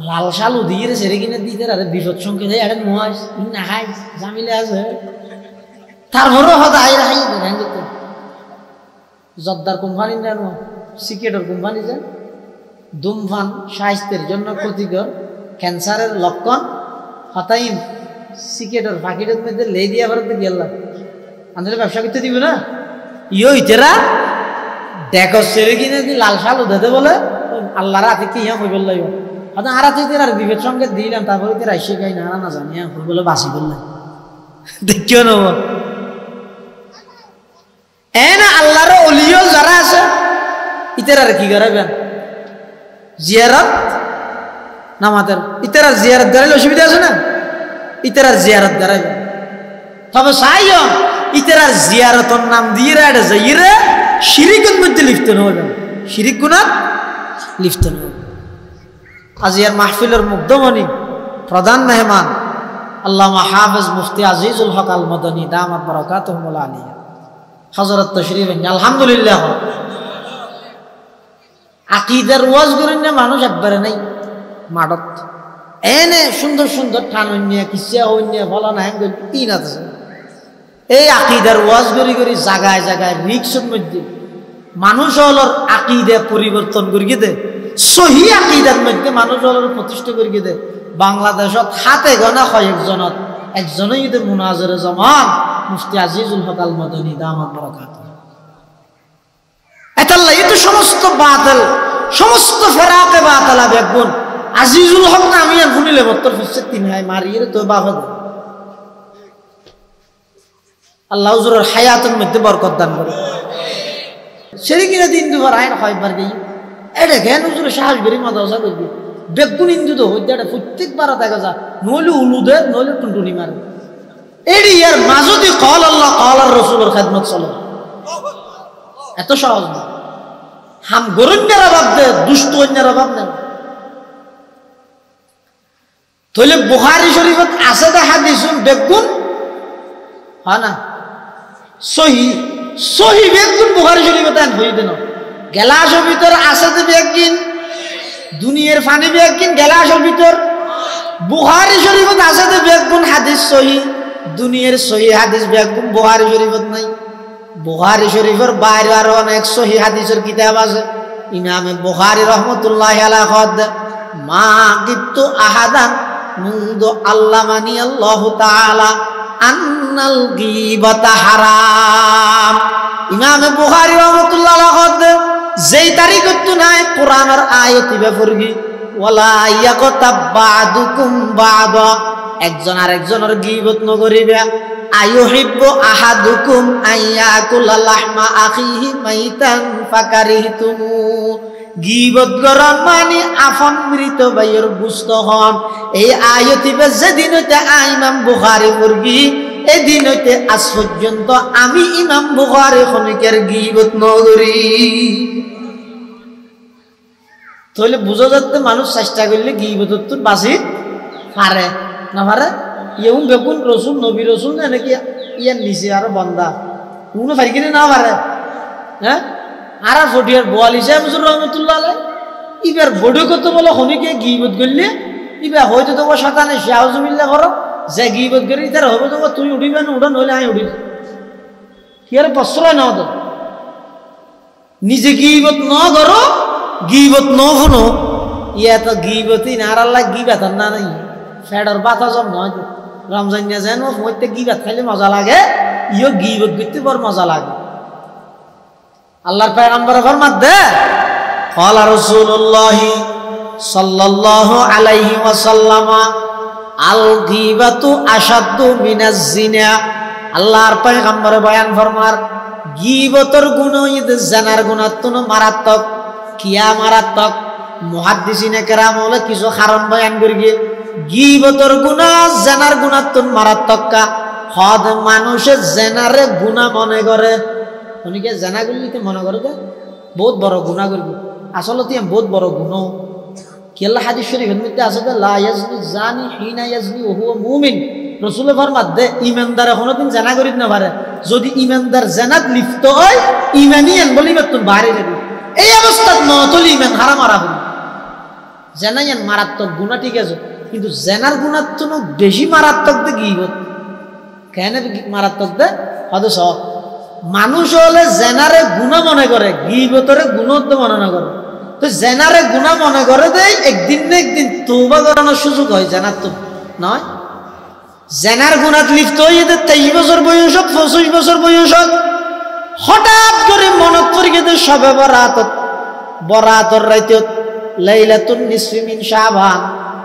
লাল শালু দিয়ে সেরে কিনে দিতে আরে বিপদ সংকেত আরে মহাজ না খাই জামিলে আছে তারপরেও হয়তো আইরা খাই দেখেন তো জর্দার কোম্পানি জানো সিগারেটের কোম্পানি যে ধূমপান স্বাস্থ্যের জন্য ক্ষতিকর ক্যান্সারের লক্ষণ হতাইন সিকেটের পাখিটের মধ্যে লে দিয়ে আবার গেলাম আমাদের ব্যবসা করতে দিব না ইয়ো ইতেরা দেখো সেরে কিনে দি লাল শাল উঠাতে বলে আল্লাহর হাতে কি ইয়া হইবে লাগবে হয়তো আর হাতে আর বিভেদ সঙ্গে দিলাম তারপরে তো রাইসে গাই না না জানি হই বলে বাসি করলাম দেখিও নেব না আল্লাহর অলিও যারা আছে ইতেরা কি করাবেন জিয়ারত নামাতের ইতেরা জিয়ারত করাইলে অসুবিধা আছে না ইতেরার জিয়ারত করাবেন তবে সাইও ইতেরার জিয়ারতর নাম দিয়ে রাইডে যাইরে শিরিকের মধ্যে লিপ্ত হবেন শিরিক গুনাহ লিপ্ত হবেন আজিয়ার মাহফিলের মুগ্ধমণি প্রধান মেহমান আল্লামা হাফেজ মুফতি আজিজুল হক আল মদনী দামাত বারাকাতুহুল আলিয়া হযরত তশরীফ আলহামদুলিল্লাহ আকীদার ওয়াজ করেন না মানুষ একবারে নাই মাডত এনে সুন্দর সুন্দর ঠান হইনি কিসিয়া হইনি বলা না একদম তিন আছে এই আকীদার ওয়াজ করি করি জায়গায় জায়গায় রিক্সের মধ্যে মানুষ হলর আকীদা পরিবর্তন করিয়ে দে সহি আকীদার মধ্যে মানুষ হলর প্রতিষ্ঠা করিয়ে দে বাংলাদেশত হাতে গনা কয়েকজনত একজনই যদি মুনাজরে জমান মুফতি আজিজুল হক আল মদনী দামাত বারাকাতুহু এতাল্লাহ এই তো সমস্ত বাতিল সমস্ত ফেরাকে বাতিলা বেগুন আজিজুল হক না আমি আর শুনিলে বত্তর ফিসে তিন হাই মারিয়ে তো বাবা আল্লাহ হুজুরের হায়াতের মধ্যে বরকত দান করে সেরে কিনা দিন দুবার আইন কয়েকবার গেই এটা জ্ঞান হুজুরের সাহস বেরি মাদাসা করবি বেগুন ইন্দু তো হইতে এটা প্রত্যেকবার দেখা যা নইলে উলুদে নইলে টুনটুনি মারে এডি ইয়ার মাঝদি কল আল্লাহ কল আর রসুলের খেদমত চলে এত সহজ না হাম গরুণ্যের অভাব দে দুষ্ট অন্যের অভাব নেই তাহলে বুখারী শরীফত আছে দে হাদিসুন বেগুন হ্যাঁ না সহি সহি বেগুন বুখারী শরীফত আন হই দেন গেলাসের ভিতর আছে দে বেগুন দুনিয়ার পানি বেগুন গেলাসের ভিতর বুখারী শরীফত আছে দে বেগুন হাদিস সহি দুনিয়ার সহি হাদিস বেগুন বুখারী শরীফত নাই বুখারী শরীফের বাইরে আরো অনেক সহি হাদিসের কিতাব আছে ইমামে বুখারী রাহমাতুল্লাহি আলাইহি কদ মা কিতু আহাদান মুনদু আল্লামানি আল্লাহু তাআলা আন্নাল গীবাতা হারাম ইমামে বুখারী রাহমাতুল্লাহি আলাইহি কদ যেই তারিখত নাই কোরআনের আয়াত বেফরগি ওয়ালা ইয়াকতাব বাদুকুম বাদা একজন আরেকজনের গীবত নকরিবে আয়ুহিব্বু আহাদুকুম আইয়াকুলা লাহমা আখিহি মাইতান ফাকারিহতুমু গীবত গরম মানে আফন মৃত ভাইয়ের গুস্ত হন এই আয়াতিবে যেদিন হইতে ইমাম বুখারী পড়বি এদিন হইতে আজ পর্যন্ত আমি ইমাম বুখারী খনিকের গীবত নকরি তাহলে বুঝা যাচ্ছে মানুষ চেষ্টা করলে গীবতত তো বাঁচি পারে না পারে ইউন বেগুন রসুল নবী রসুল না নাকি ইয়ার নিচে আরো বন্দা কোনো ফারি কিনে না পারে হ্যাঁ আর ফটিয়ার বোয়ালি সাহেব হুজুর রহমতুল্লাহ আলাই ইবার বড় কত বলে হনিকে গীবত করলে ইবা হয়তো তোমার শতানে শাহজুবিল্লাহ করো যে গীবত করি তার হবে তোমার তুই উঠিবে না উঠা নইলে আমি উঠিব কি আর প্রশ্রয় নাও তো নিজে গীবত ন করো গীবত ন শুনো ইয়া তো গীবতই না আর আল্লাহ গীবাত না নাই ফেডর বাতা জম নয় রমজান নিয়ে যেন মধ্যে গীবাত খাইলে মজা লাগে ইও গীবত করতে বড় মজা লাগে আল্লাহর পয়গম্বর ফরমাত দে ক্বালা রাসূলুল্লাহি সাল্লাল্লাহু আলাইহি ওয়াসাল্লাম আল গীবাতু আশাদ্দু মিনাজ জিনা আল্লাহর পয়গম্বর বয়ান ফরমার গীবতর গুণ ইদ জানার গুণাত্মন মারাত্মক কিয়া মারাত্মক মুহাদ্দিসিনে কেরাম হলে কিছু কারণ বয়ান করি গীবতর গুনাহ জানার গুণাত্মন মারাত্মক কা হদ মানুষে জানারে গুনাহ মনে করে অনেকে জানা করলিতে মনে করে যে বহুত বড় গুনাহ করবি আসলে তুই বহুত বড় গুনাহ কি আল্লাহ হাদিস শরীফের মধ্যে আছে যে লা ইয়াজনি জানি হিনা ইয়াজনি ওয়া হুয়া মুমিন রাসূল ফরমাত দে ঈমানদার কোনদিন জানা করিত না পারে যদি ঈমানদার জানাত লিপ্ত হয় ঈমানিয়ান বলিবে তুমি বাইরে যাবি এই অবস্থাত নতলি ঈমান হারাম হারাম জানাইয়ান মারাত্মক গুনাহ ঠিক আছে কিন্তু জানার গুনাহ তো বেশি মারাত্মক দে গীবত কেন মারাত্মক দে হদস মানুষ হলে জেনারে গুনাহ মনে করে গীবতরে গুণত্ব মনে না করে তো জেনারে গুনাহ মনে করে দেয় একদিন না একদিন তওবা করানোর সুযোগ হয় জেনার তো নয় জেনার গুনাত লিপ্ত হয়ে 23 বছর বয়স 25 বছর বয়স হঠাৎ করে মনত পড়ে গেছে সবে বরাতর রাইতে লাইলাতুন নিসফি মিন শাবান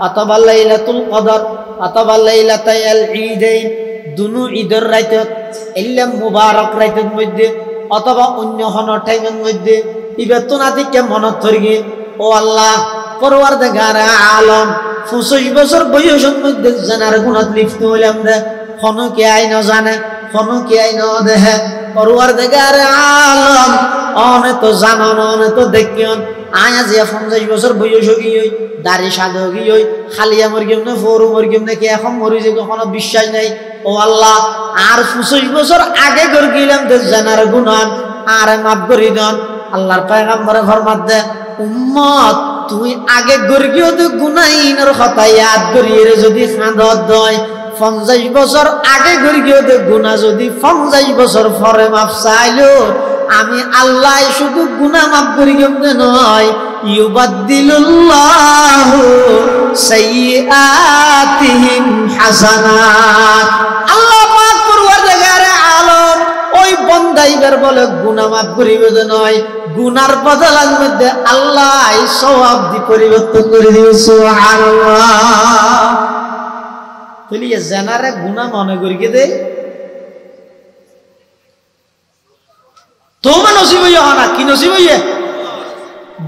অথবা লাইলাতুল কদর অথবা লাইলাতাল ঈদাইন দুনো ঈদের রাইতে ইল্লা মুবারক রাইতের মধ্যে অথবা অন্য কোন টাইমের মধ্যে ইবাদতনাদিকে মনত পড়ে গিয়ে ও আল্লাহ পরওয়ারদিগার আলম 25 বছর বয়সের মধ্যে জানার গুনাহ লিপ্ত হইলাম রে কোন কে আই না জানে কোন কে আই না দেখে পরওয়ারদিগার আলম অনে তো জানান অনে তো দেখিয়ন আয়া যে 50 বছর বয়স হই দাড়ি সাদা হই খালিয়া মরগিম না ফরু মরগিম না কি এখন মরি যে কোনো বিশ্বাস নাই ও আল্লাহ আর 25 বছর আগে করে গেলাম যে জানার গুনাহ আর মাফ করে দেন আল্লাহর পয়গম্বর ফরমাত দে উম্মত তুই আগে গর্গিও তো গুনাহিনের কথা ইয়াদ করিয়ে যদি খাঁদত দয় 50 বছর আগে গর্গিও তো গুনাহ যদি 50 বছর পরে মাফ চাইলো আমি আল্লাহ শুধু গুনাহ মাফ করি কেমনে নয় ইউবাদদিলুল্লাহু সাইয়্যাতিহিম হাসানাত আল্লাহ পাক পরওয়ারদিগারে আলম ওই বান্দাইবার বলে গুনাহ মাফ করিবে নয় গুনার বদলার মধ্যে আল্লাহ সওয়াব দি পরিবর্তন করে দিবে সুবহানাল্লাহ তাহলে জানারে গুনাহ মনে করিয়ে দেয় তোমার নসিব হইয়া না কি নসিব হইয়া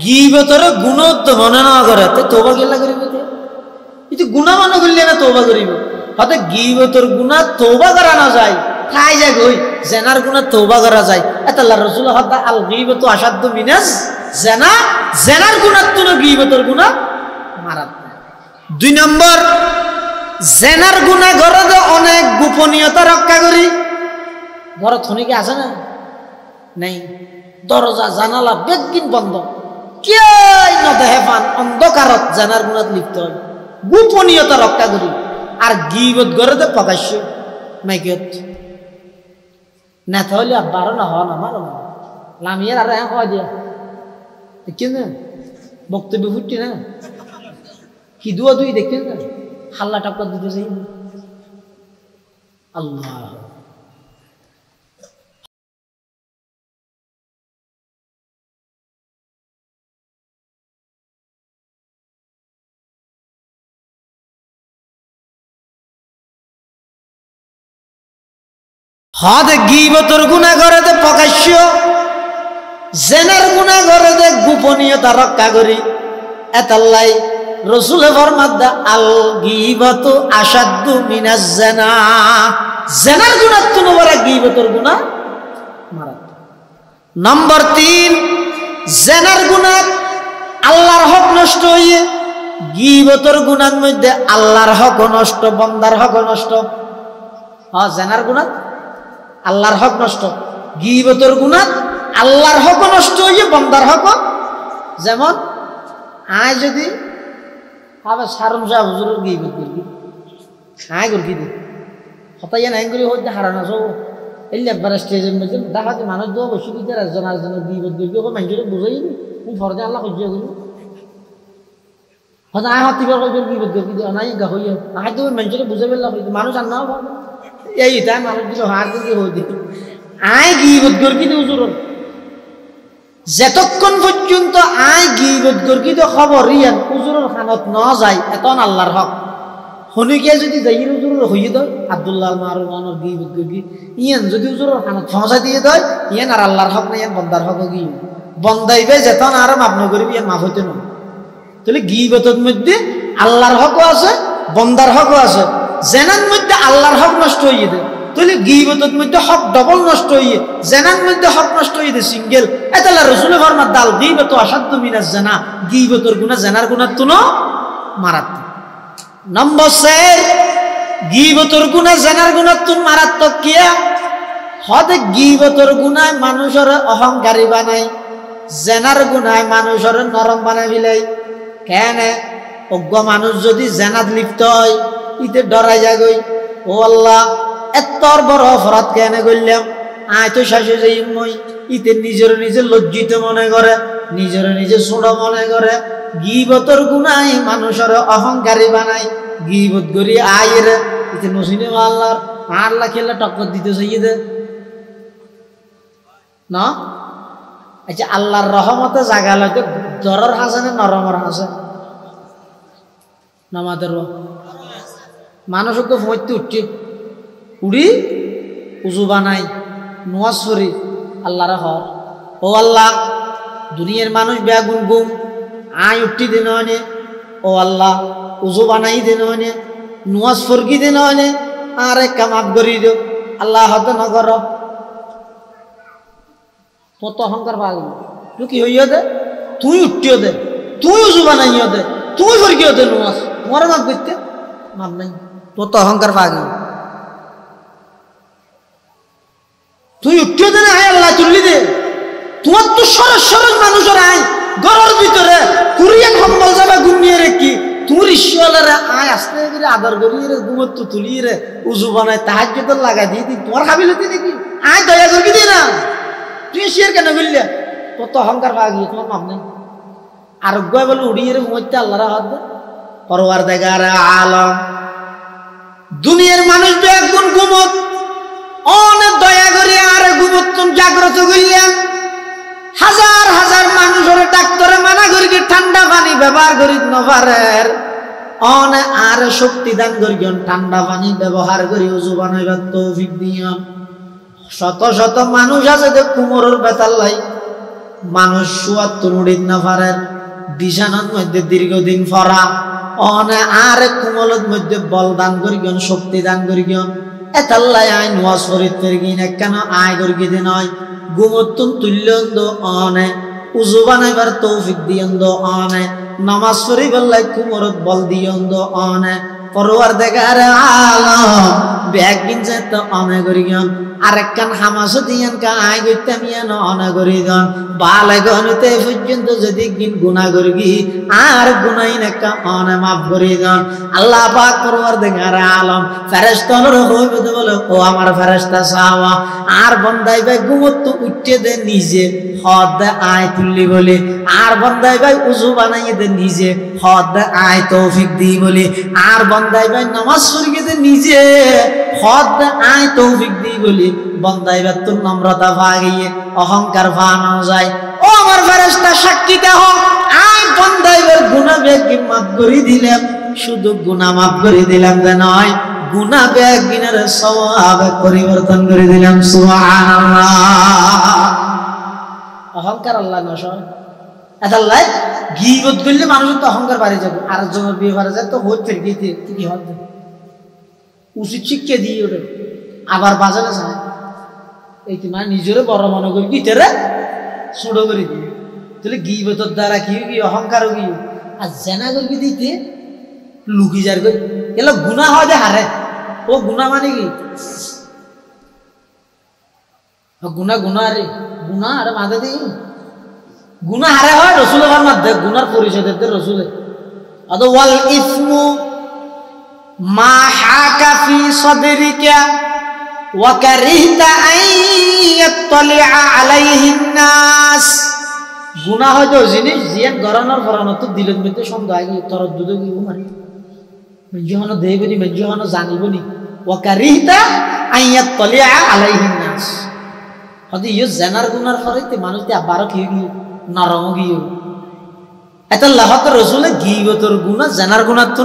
গীবতের গুনাহ তো মনে না করে তো তওবা কেলা করিব এই গুনাহ মনে করলে না তওবা করিব হতে গীবতের গুনাহ তওবা করা না যায় খাই যায় কই জানার গুনাহ তওবা করা যায় এটা আল্লাহর রাসূল হদা আল গীবতু আশাদ্দু মিনাজ জানা জানার গুনাহ তো গীবতের গুনাহ মারাত্মক 2 নম্বর জানার গুনাহ করে অনেক গোপনীয়তা রক্ষা করি ঘর থনিকে আছে না নাই দরজা জানালা বেগিন বন্ধ কেই না দেখে পান অন্ধকারত জানার গুনাত লিপ্ত হয় গোপনীয়তা রক্ষা করি আর গীবত করে দে প্রকাশ্য মাইকত না তাহলে বারো না হওয়া না মারো না লামিয়ার আর হওয়া দিয়া দেখছেন না বক্তব্য ফুটছি না কি দুয়া দুই দেখছেন না হাল্লা টাক্কর দিতে চাই আল্লাহ হদ গীবতের গুনাহ করে দে প্রকাশ্য জেনার গুনাহ করে দে গোপনীয়তা রক্ষা করি এতাল্লাই রাসূলে ফরমাত আল গীবাতু আশাদ্দু মিনাজ জিনা জেনার গুনাহ তুনো বড় গীবতের গুনাহ মারাত্মক নম্বর 3 জেনার গুনাহ আল্লাহর হক নষ্ট হইয়ে গীবতের গুনাহর মধ্যে আল্লাহর হক নষ্ট বান্দার হক নষ্ট হ্যাঁ জেনার গুনাহ আল্লাহর হক নষ্ট গীবতের গুনাহ আল্লাহর হক নষ্ট হইয়ে বান্দার হক যেমন আয় যদি আবার সারম শাহ হুজুরের গীবত করি আয় করি দে হতাইয়া নাই করি হইতে হারানো সব এই একবার স্টেজের মধ্যে দেখাতে মানুষ দেওয়া বসে দিতে একজন আরেকজনের গীবত করি ওকে মানুষের বুঝাই তুমি ফরদে আল্লাহ সহ্য করি হয়তো আয় হতিবার কই গীবত করি দে নাই গা হইয়া আয় তো মানুষের বুঝে ফেললাম মানুষ আর নাও এই তাই মানুষ দিল হার দিকে হই দি আয় গীবত করি দে হুজুরের যতক্ষণ পর্যন্ত আয় গীবত করি দে খবর রিয়ান হুজুরের খানত ন যায় এতন আল্লাহর হক হনিকে যদি যাইর হুজুরের হইয়ে দেয় আব্দুল্লাহ মারুমানের গীবত করি ইয়ান যদি হুজুরের খানত পৌঁছা দিয়ে দেয় ইয়ান আর আল্লাহর হক না ইয়ান বন্দার হক কি বন্দাইবে যেতন আর মাফ না করিবি ইয়ান মাফ হইতে না তাহলে গীবতের মধ্যে আল্লাহর হকও আছে বন্দার হকও আছে জেনার মধ্যে আল্লাহর হক নষ্ট হয়ে যায় তাহলে গীবতের মধ্যে হক ডবল নষ্ট হয়ে জেনার মধ্যে হক নষ্ট হয়ে যায় সিঙ্গেল এটা আল্লাহ রাসূলের ফরমান দাল গীবত আশাদ্দু মিনাজ জিনা গীবতের গুনাহ জেনার গুনাহ তুনো মারাত্মক নম্বর 4 গীবতের গুনাহ জেনার গুনাহ তুন মারাত্মক কিয়া হদ গীবতের গুনাহ মানুষের অহংকারী বানাই জেনার গুনাহ মানুষের নরম বানাই ফেলাই কেন অজ্ঞ মানুষ যদি জেনাত লিপ্ত হয় ইতে ডরাই যাগই ও আল্লাহ এত বড় অপরাধ কেন করলাম আয় তো শাশু যাই মই ইতে নিজের নিজে লজ্জিত মনে করে নিজের নিজে ছোট মনে করে গীবতর গুনাহ মানুষের অহংকারী বানায় গীবত করি আয়ের এতে নসিনে আল্লাহর আল্লাহ খেলে টক্কর দিতে চাইয়ে দে না আচ্ছা আল্লাহর রহমতে জাগালতে দরর হাসে না নরমর হাসে নামাদের মানুষকে ফইতে উঠছে উড়ি উজু বানাই নোয়াজ করি আল্লাহর হর ও আল্লাহ দুনিয়ার মানুষ বেগুন গুম আয় উঠি দিন হনে ও আল্লাহ উজু বানাই দিন হনে নোয়াজ ফরকি দিন হনে আর এক কামাপ করি দিও আল্লাহ হতে নগর তোর তো অহংকার পাগল তুই কি হইয়া দে তুই উঠিও দে তুই উজু বানাইও দে তুই ফরকিও দে নোয়াজ তোমার মাপ করতে মাপ নাই তোর তো অহংকার পাগল তুই উঠিও দে না আয় আল্লাহ তুললি দে তোমার তো সরস সরস মানুষের আয় গরর ভিতরে কুড়িয়ে কম্বল যাবে ঘুমিয়ে রেখি তোর ঈশ্বরের আয় আসতে করে আদর করিয়ে রে ঘুমত তো তুলিয়ে রে উজু বানায় তাহাজ তো লাগাই দিয়ে দিই তোমার কাবিলতি নাকি আয় দয়া করি দে না তুই শেয়ার কেন করলে তোর তো অহংকার পাওয়া গিয়ে তোমার মাপ নেই আরোগ্য বলে উড়িয়ে রে ঘুমোতে আল্লাহর হাত দে পরওয়ার দেখার আলম দুনিয়ার মানুষ তো একগুণ ঘুমত অনেক দয়া করে আর ঘুমত জাগ্রত করলেন হাজার হাজার মানুষের ডাক্তারে মানা করি ঠান্ডা পানি ব্যবহার করি নভারের অনে আর শক্তি দান করি ঠান্ডা পানি ব্যবহার করি উজু বানাইবার তৌফিক দিয়ান শত শত মানুষ আছে যে কুমোরের বেতাল লাই মানুষ ৭৪ উড়িত নভারের বিছানার মধ্যে দীর্ঘদিন ফরা অনে আর কুমলের মধ্যে বল দান করি শক্তি দান করি এতাল্লাই আই নোয়াজ ফরিদ ফেরগিন কেন আয় করি দিন হয় গুমতুন তুল্যন্দ অনে উজু বানাইবার তৌফিক দিয়ন্দ অনে নামাজ পড়িবার লাই কুমরত বল দিয়ন্দ অনে পরওয়ার দেখার আলম ব্যাগ কিনছে তো অনে করিগন আরেক কান হামাস দিয়ান কা আয় গইতাম ইয়ান অনে করিগন বালে গনতে পর্যন্ত যদি গিন গুনাহ করগি আর গুনাই নাকা অনে মাফ করিগন আল্লাহ পাক পরওয়ার দেখার আলম ফেরেশতার হইবে তো বলে ও আমার ফেরেশতা সাওয়া আর বন্দাই ভাই ঘুমত উঠতে দে নিজে হদ আয় তুললি বলে আর বন্দাই ভাই উজু বানাইয়ে দে নিজে হদ আয় তৌফিক দি বলে আর বন্দাই ভাই নামাজ পড়িয়ে দে নিজে হদ আয় তৌফিক দি বলে বন্দাই ভাই তোর নম্রতা ভাগিয়ে অহংকার ভানো যায় ও আমার ফেরেশতা সাক্ষী দেহ আয় বন্দাই ভাই গুনাহ বেগি মাফ করে দিলাম শুধু গুনাহ মাফ করে দিলাম যে নয় গুনাহ বেগিনের সওয়াব পরিবর্তন করে দিলাম সুবহানাল্লাহ অহংকার আল্লাহ নশয় আল্লাহ গীবত করলে মানুষের তো অহংকার বাড়ে যাবে আর জনের বিয়ে বাড়ে যায় তো হচ্ছে গীতে কি হবে উচিত শিক্ষা দিয়ে ওটা আবার বাজারে যায় এই তোমার নিজেরও বড় মনে করি গীতে রে ছোট করে দিয়ে তাহলে গীবতের দ্বারা কি কি অহংকারও কি আর জেনা করবি দিতে লুকি যার করি এগুলো গুণা হয় যে হারে ও গুণা মানে কি গুণা গুণা রে গুণা আরে মাঝে দিই গুনাহ হারে হয় রাসূলের মধ্যে গুনার পরিচয় দিতে রাসূলে আদ ওয়াল ইসমু মা হাকা ফি সাদরিকা ওয়া কারিহতা আন ইয়াত্তালিআ আলাইহি নাস গুনাহ হয় তো জিনিস জিয়ান গরানোর ফরানো তো দিলের মধ্যে সন্দেহ আগে তরদ্দুদ কি মানে মঞ্জুহানো দেবনি মঞ্জুহানো জানিবনি ওয়া কারিহতা আন ইয়াত্তালিআ আলাইহি নাস হদি ইউ জানার গুনার ফরাইতে মানুষতে আবার কি নরম গিয়ে এত লাহত রসুলে গীবতর গুণা জানার গুণার তো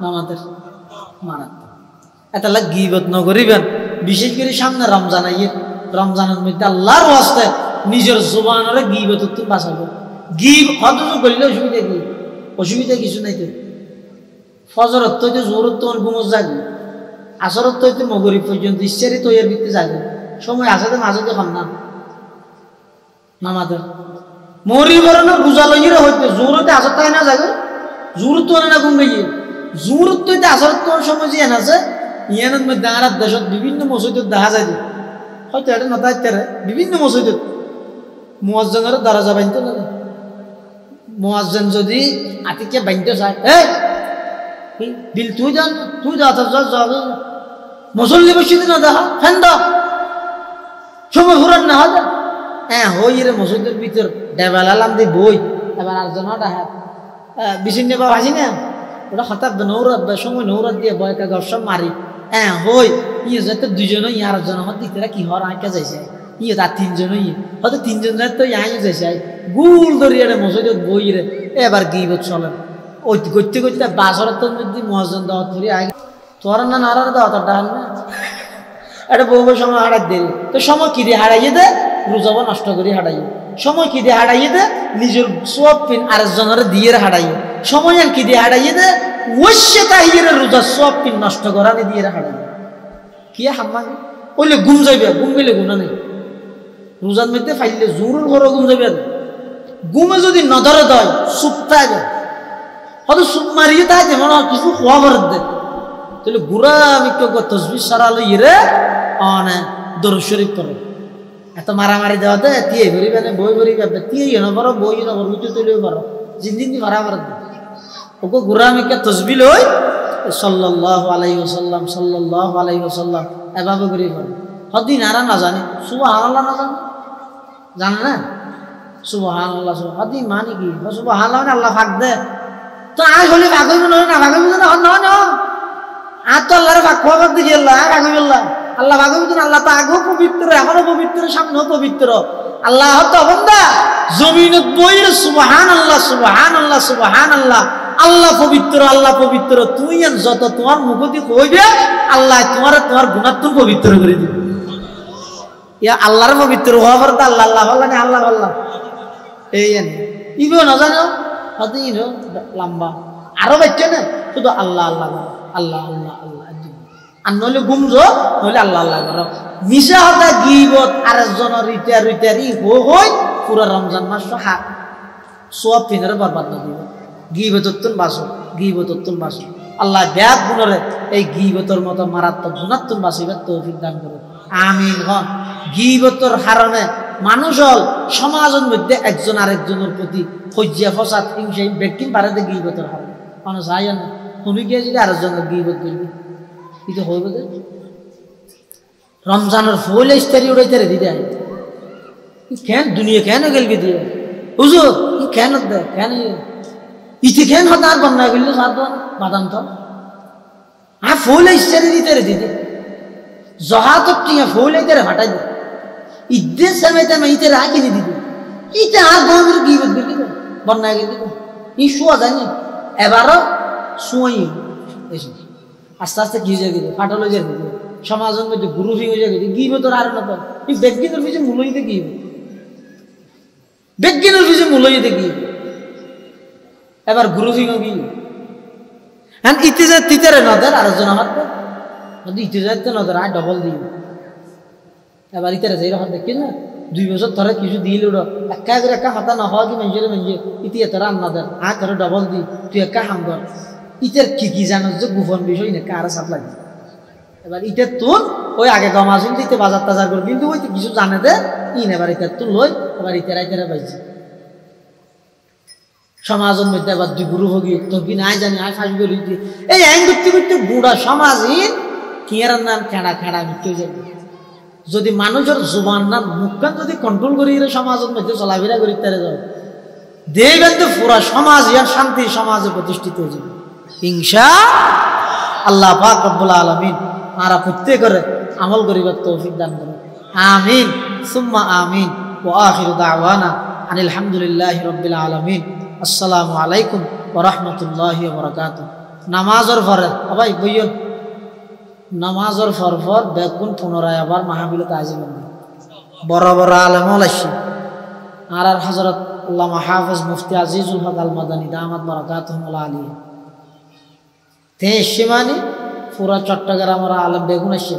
আমাদের মানাত এত গীবত ন করিবেন বিশেষ করে সামনে রমজান আইয়ে রমজানের মধ্যে আল্লাহর ওয়াস্তে নিজের জুবানরে গীবত তো বাঁচাবে গীব হত করলে অসুবিধা কি অসুবিধা কিছু নাই তো ফজরত তো জোরত তোমার গুমজ যাবে আসরত তো মগরিব পর্যন্ত ইচ্ছারি তৈয়ার করতে যাবে সময় আছে মাঝে তো খান না নামাদের মরি বরণ রোজা লইরে হইতে জোরতে আসর তাই না যাবে জোর তো না কমবে গিয়ে জোর তো আসর তোর সময় যে আছে ইয়ানের মধ্যে আর দেশত বিভিন্ন মসজিদত দেখা যায় হয়তো এটা নতাইতে বিভিন্ন মসজিদত মুয়াজ্জিনের দরজা বানতে না মুয়াজ্জিন যদি আতিকে বানতে চায় এই বিল তুই জান তুই যা যাবে মুসল্লি মসজিদে না দেখা ফেন দাও সময় ফুরান না হয় হ্যাঁ হই রে মসজিদের ভিতর ডেবালালাম দি বই এবার আর জন হাত বিছিন্ন বা ভাসি না ওটা হঠাৎ নৌরাত সময় নৌরাত দিয়ে বয়কা গসব মারি হ্যাঁ হই ইয়ে যাতে দুজনও ইয়ার জন আমার দিতে কি হওয়ার আঁকা যাইছে ইয়ে তার তিনজনও ইয়ে হয়তো তিনজন তো ইয়াই যাইছে গুল ধরিয়ে রে মসজিদ বই রে এবার গিবত চলেন ওই করতে করতে বাসরতের মধ্যে মহাজন দেওয়া ধরি আগে তোর না নাড়ার দেওয়া তোর ডাল না এটা বহু সময় হারাই দেরি তো সময় কি দিয়ে হারাইয়ে দে রোজাবা নষ্ট করে হারাইয়ে সময় কি দিয়ে হারাইয়ে দে নিজের সব পিন আরেকজনের দিয়ে হারাইয়ে সময় কি দিয়ে হারাইয়ে দে ওইসে তাহিয়ে রোজা সব পিন নষ্ট করানি দিয়ে হারাইয়ে কি হাম্মানি ওইলে ঘুম যাইবে ঘুম গেলে গুণা নেই রোজার মধ্যে ফাইলে জোর করে ঘুম যাবে ঘুমে যদি নজরে দেয় সুপ থাকে হয়তো সুপ মারিয়ে থাকে মনে হয় কিছু খোয়া ভরে দে তাহলে গুড়া আমি কেউ তসবি সারালো ইরে অনে দরুদ শরীফ পড়ে এত মারামারি দেওয়াতে তিয়ে ভরিবে না বই ভরিবে তিয়ে না পারো বই না পারো উঁচু তুলেও পারো জিন্দিগি মারামারি দে ওকে গুড়া আমি কে তসবি লই সাল্লাল্লাহু আলাইহি ওয়াসাল্লাম সাল্লাল্লাহু আলাইহি ওয়াসাল্লাম এভাবে করি পারে হদিন আর না জানে সুবহানাল্লাহ না জানে জানে না সুবহানাল্লাহ হদিন মানে কি সুবহানাল্লাহ মানে আল্লাহ ভাগ দে তো আজ হলে ভাগ হইব না ভাগ হইব না না আর তো আল্লাহর ভাগ খোয়া দিকে আল্লাহ ভাগ হইব আল্লাহ ভাগ হইব না আল্লাহ তো আগেও পবিত্র এখনো পবিত্র সামনেও পবিত্র আল্লাহ তো বন্দা জমিনত বইরে সুবহানাল্লাহ সুবহানাল্লাহ সুবহানাল্লাহ আল্লাহ পবিত্র তুই যত তোমার মুখতি কইবে আল্লাহ তোমার গুণাত্ম পবিত্র করে দিবে ইয়া আল্লাহর পবিত্র হওয়া পর আল্লাহ আল্লাহ বললা না আল্লাহ বললা এই ইবেও না জানো হয়তো ইনো লম্বা আরো বাচ্চা না শুধু আল্লাহ আল্লাহ আল্লাহ আল্লাহ আল্লাহ আর নইলে গুমজো নইলে আল্লাহ আল্লাহ করো মিশা হতা গিবত আরেকজনের রিটারি হই পুরো রমজান মাস সব ফিনের বরবাদ না দিব গিবতত্তুন বাসো আল্লাহ ব্যাগ গুণরে এই গিবতর মতো মারাত্মক গুণাত্মক বাসিবার তৌফিক দান করে আমিন হন গিবতর হারণে মানুষ হল সমাজের মধ্যে একজন আরেকজনের প্রতি হজ্জা ফসাদ হিংসা ব্যক্তি পারে গিবতর হারণে মানুষ হয় না শুনি গিয়ে যদি আরেকজনের গিবত করবি কিন্তু হইব যে রমজানের ফুল ইস্তারি উড়াইতে রে দিদা কেন দুনিয়া কেন গেলকে দিয়ে হুজুর কেন দে কেন ইতি কেন হতো আর বন্যা গেল সাত বাদাম তো আর ফুল ইস্তারি দিতে রে দিদি জহা তো টিয়া ফুল আইতে রে হাঁটাই দে ঈদের সময় তেমন ইতে রাখি নি দিদি ইতে আর গমের গিবত গেলি তো বন্যা গেলি তো ই শোয়া যায় না এবারও শুয়াই এসে আস্তে আস্তে কি হয়ে গেছে ফাটল হয়ে যাবে সমাজের মধ্যে গ্রুপিং হয়ে যাবে গিবতর আর না তো এই ব্যক্তিদের পিছনে মূল্য দিতে কি ব্যক্তিদের পিছনে মূল্য দিতে কি এবার গ্রুপিংও কি হ্যাঁ ইতে যায় তিতারে নদের আরেকজন আমার যদি ইতে যাইতে নদের আর ডবল দিই এবার ইতারে যাই রকম দেখি না 2 বছর ধরে কিছু দিল একা করে একা হাতা না হওয়া কি মেঞ্জে ইতি এত রান নদের আর ধরে ডবল দি তুই একা হাম কর ইটার কি জানো যে গোপন বিষয় না কার সাপ লাগে এবার ইটার তুল ওই আগে গমাসুল দিতে বাজার টাজার করে কিন্তু ওই কিছু জানে দে ইন এবার ইটার তুল লই এবার ইতারা পাইছে সমাজের মধ্যে আবার দুই গুরু ভোগী তোর কি নাই জানি আর ফাঁস বলি এই আইন করতে করতে বুড়া সমাজের কিয়ার নাম খেড়া মিটে যাবে যদি মানুষের জুবান নাম মুখখান যদি কন্ট্রোল করি সমাজের মধ্যে চলাফেরা করি তারা যাবে দেখবেন তো পুরা সমাজ ইয়ার শান্তি সমাজে প্রতিষ্ঠিত হয়ে যাবে ইনশা আল্লাহ পাক রব্বুল আলামিন আমরা প্রত্যেকের আমল করিবার তৌফিক দান করুন আমিন সুম্মা আমিন ওয়া আখিরু দাওয়ানা আনিল হামদুলিল্লাহি রাব্বিল আলামিন আসসালামু আলাইকুম ওয়া রাহমাতুল্লাহি ওয়া বারাকাতুহু নামাজের পরে ভাই বইয়ন নামাজের পর বেগুন পুনরায় আবার মাহফিলে তাজিম বড় বড় আলেম আসছে আর হযরত আল্লামা হাফেজ মুফতি আজিজুল হক আল মাদানী দামাত বারাকাতুহুল আলিয়া তে সীমানি পুরা চট্টগ্রামের আলেম বেগুন আসছে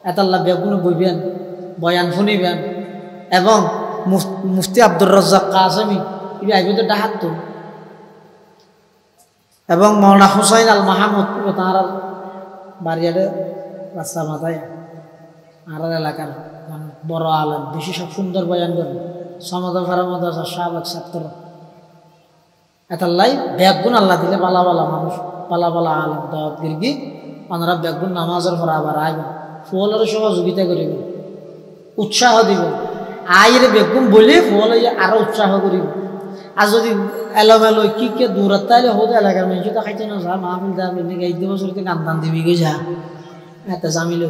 এতাল্লাহ বেগুন বইবেন বয়ান শুনিবেন এবং মুফতি আব্দুর রাজ্জাক কাসেমি ইবি আইবে তো ডাহাত তো এবং মাওলানা হুসাইন আল মাহমুদ তার বাড়িয়ারে রাস্তা মাথায় আর এলাকার বড় আলেম বেশি সব সুন্দর বয়ান করবে সমাদর ফারামাদাস সাবেক ছাত্র এতাল্লাই ব্যাগুন আল্লাহ দিলে বালা বালা মানুষ বালা বালা আলেম দাওয়াত গিরগি ওনারা ব্যাগুন নামাজের পর আবার আইবেন ফুলের সহযোগিতা করিবেন উৎসাহ দিবেন আইরে বেগুম বলে বলে আরো উৎসাহ করিব আর যদি এলোমেলো কি কে দূরত তাইলে হোক এলাকার মানুষ তো খাইতে না যা মাহফিল দাবি নাকি 8 বছর গান টান দিবি গে যা এত জামিলে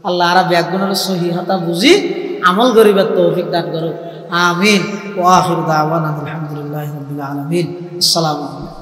আল্লাহ আর ব্যাগুনের সহিহতা বুঝি আমল করিবার তৌফিক দান করো আমিন ওয়া আখিরু দাওয়ানা আলহামদুলিল্লাহি রাব্বিল আলামিন আসসালামু আলাইকুম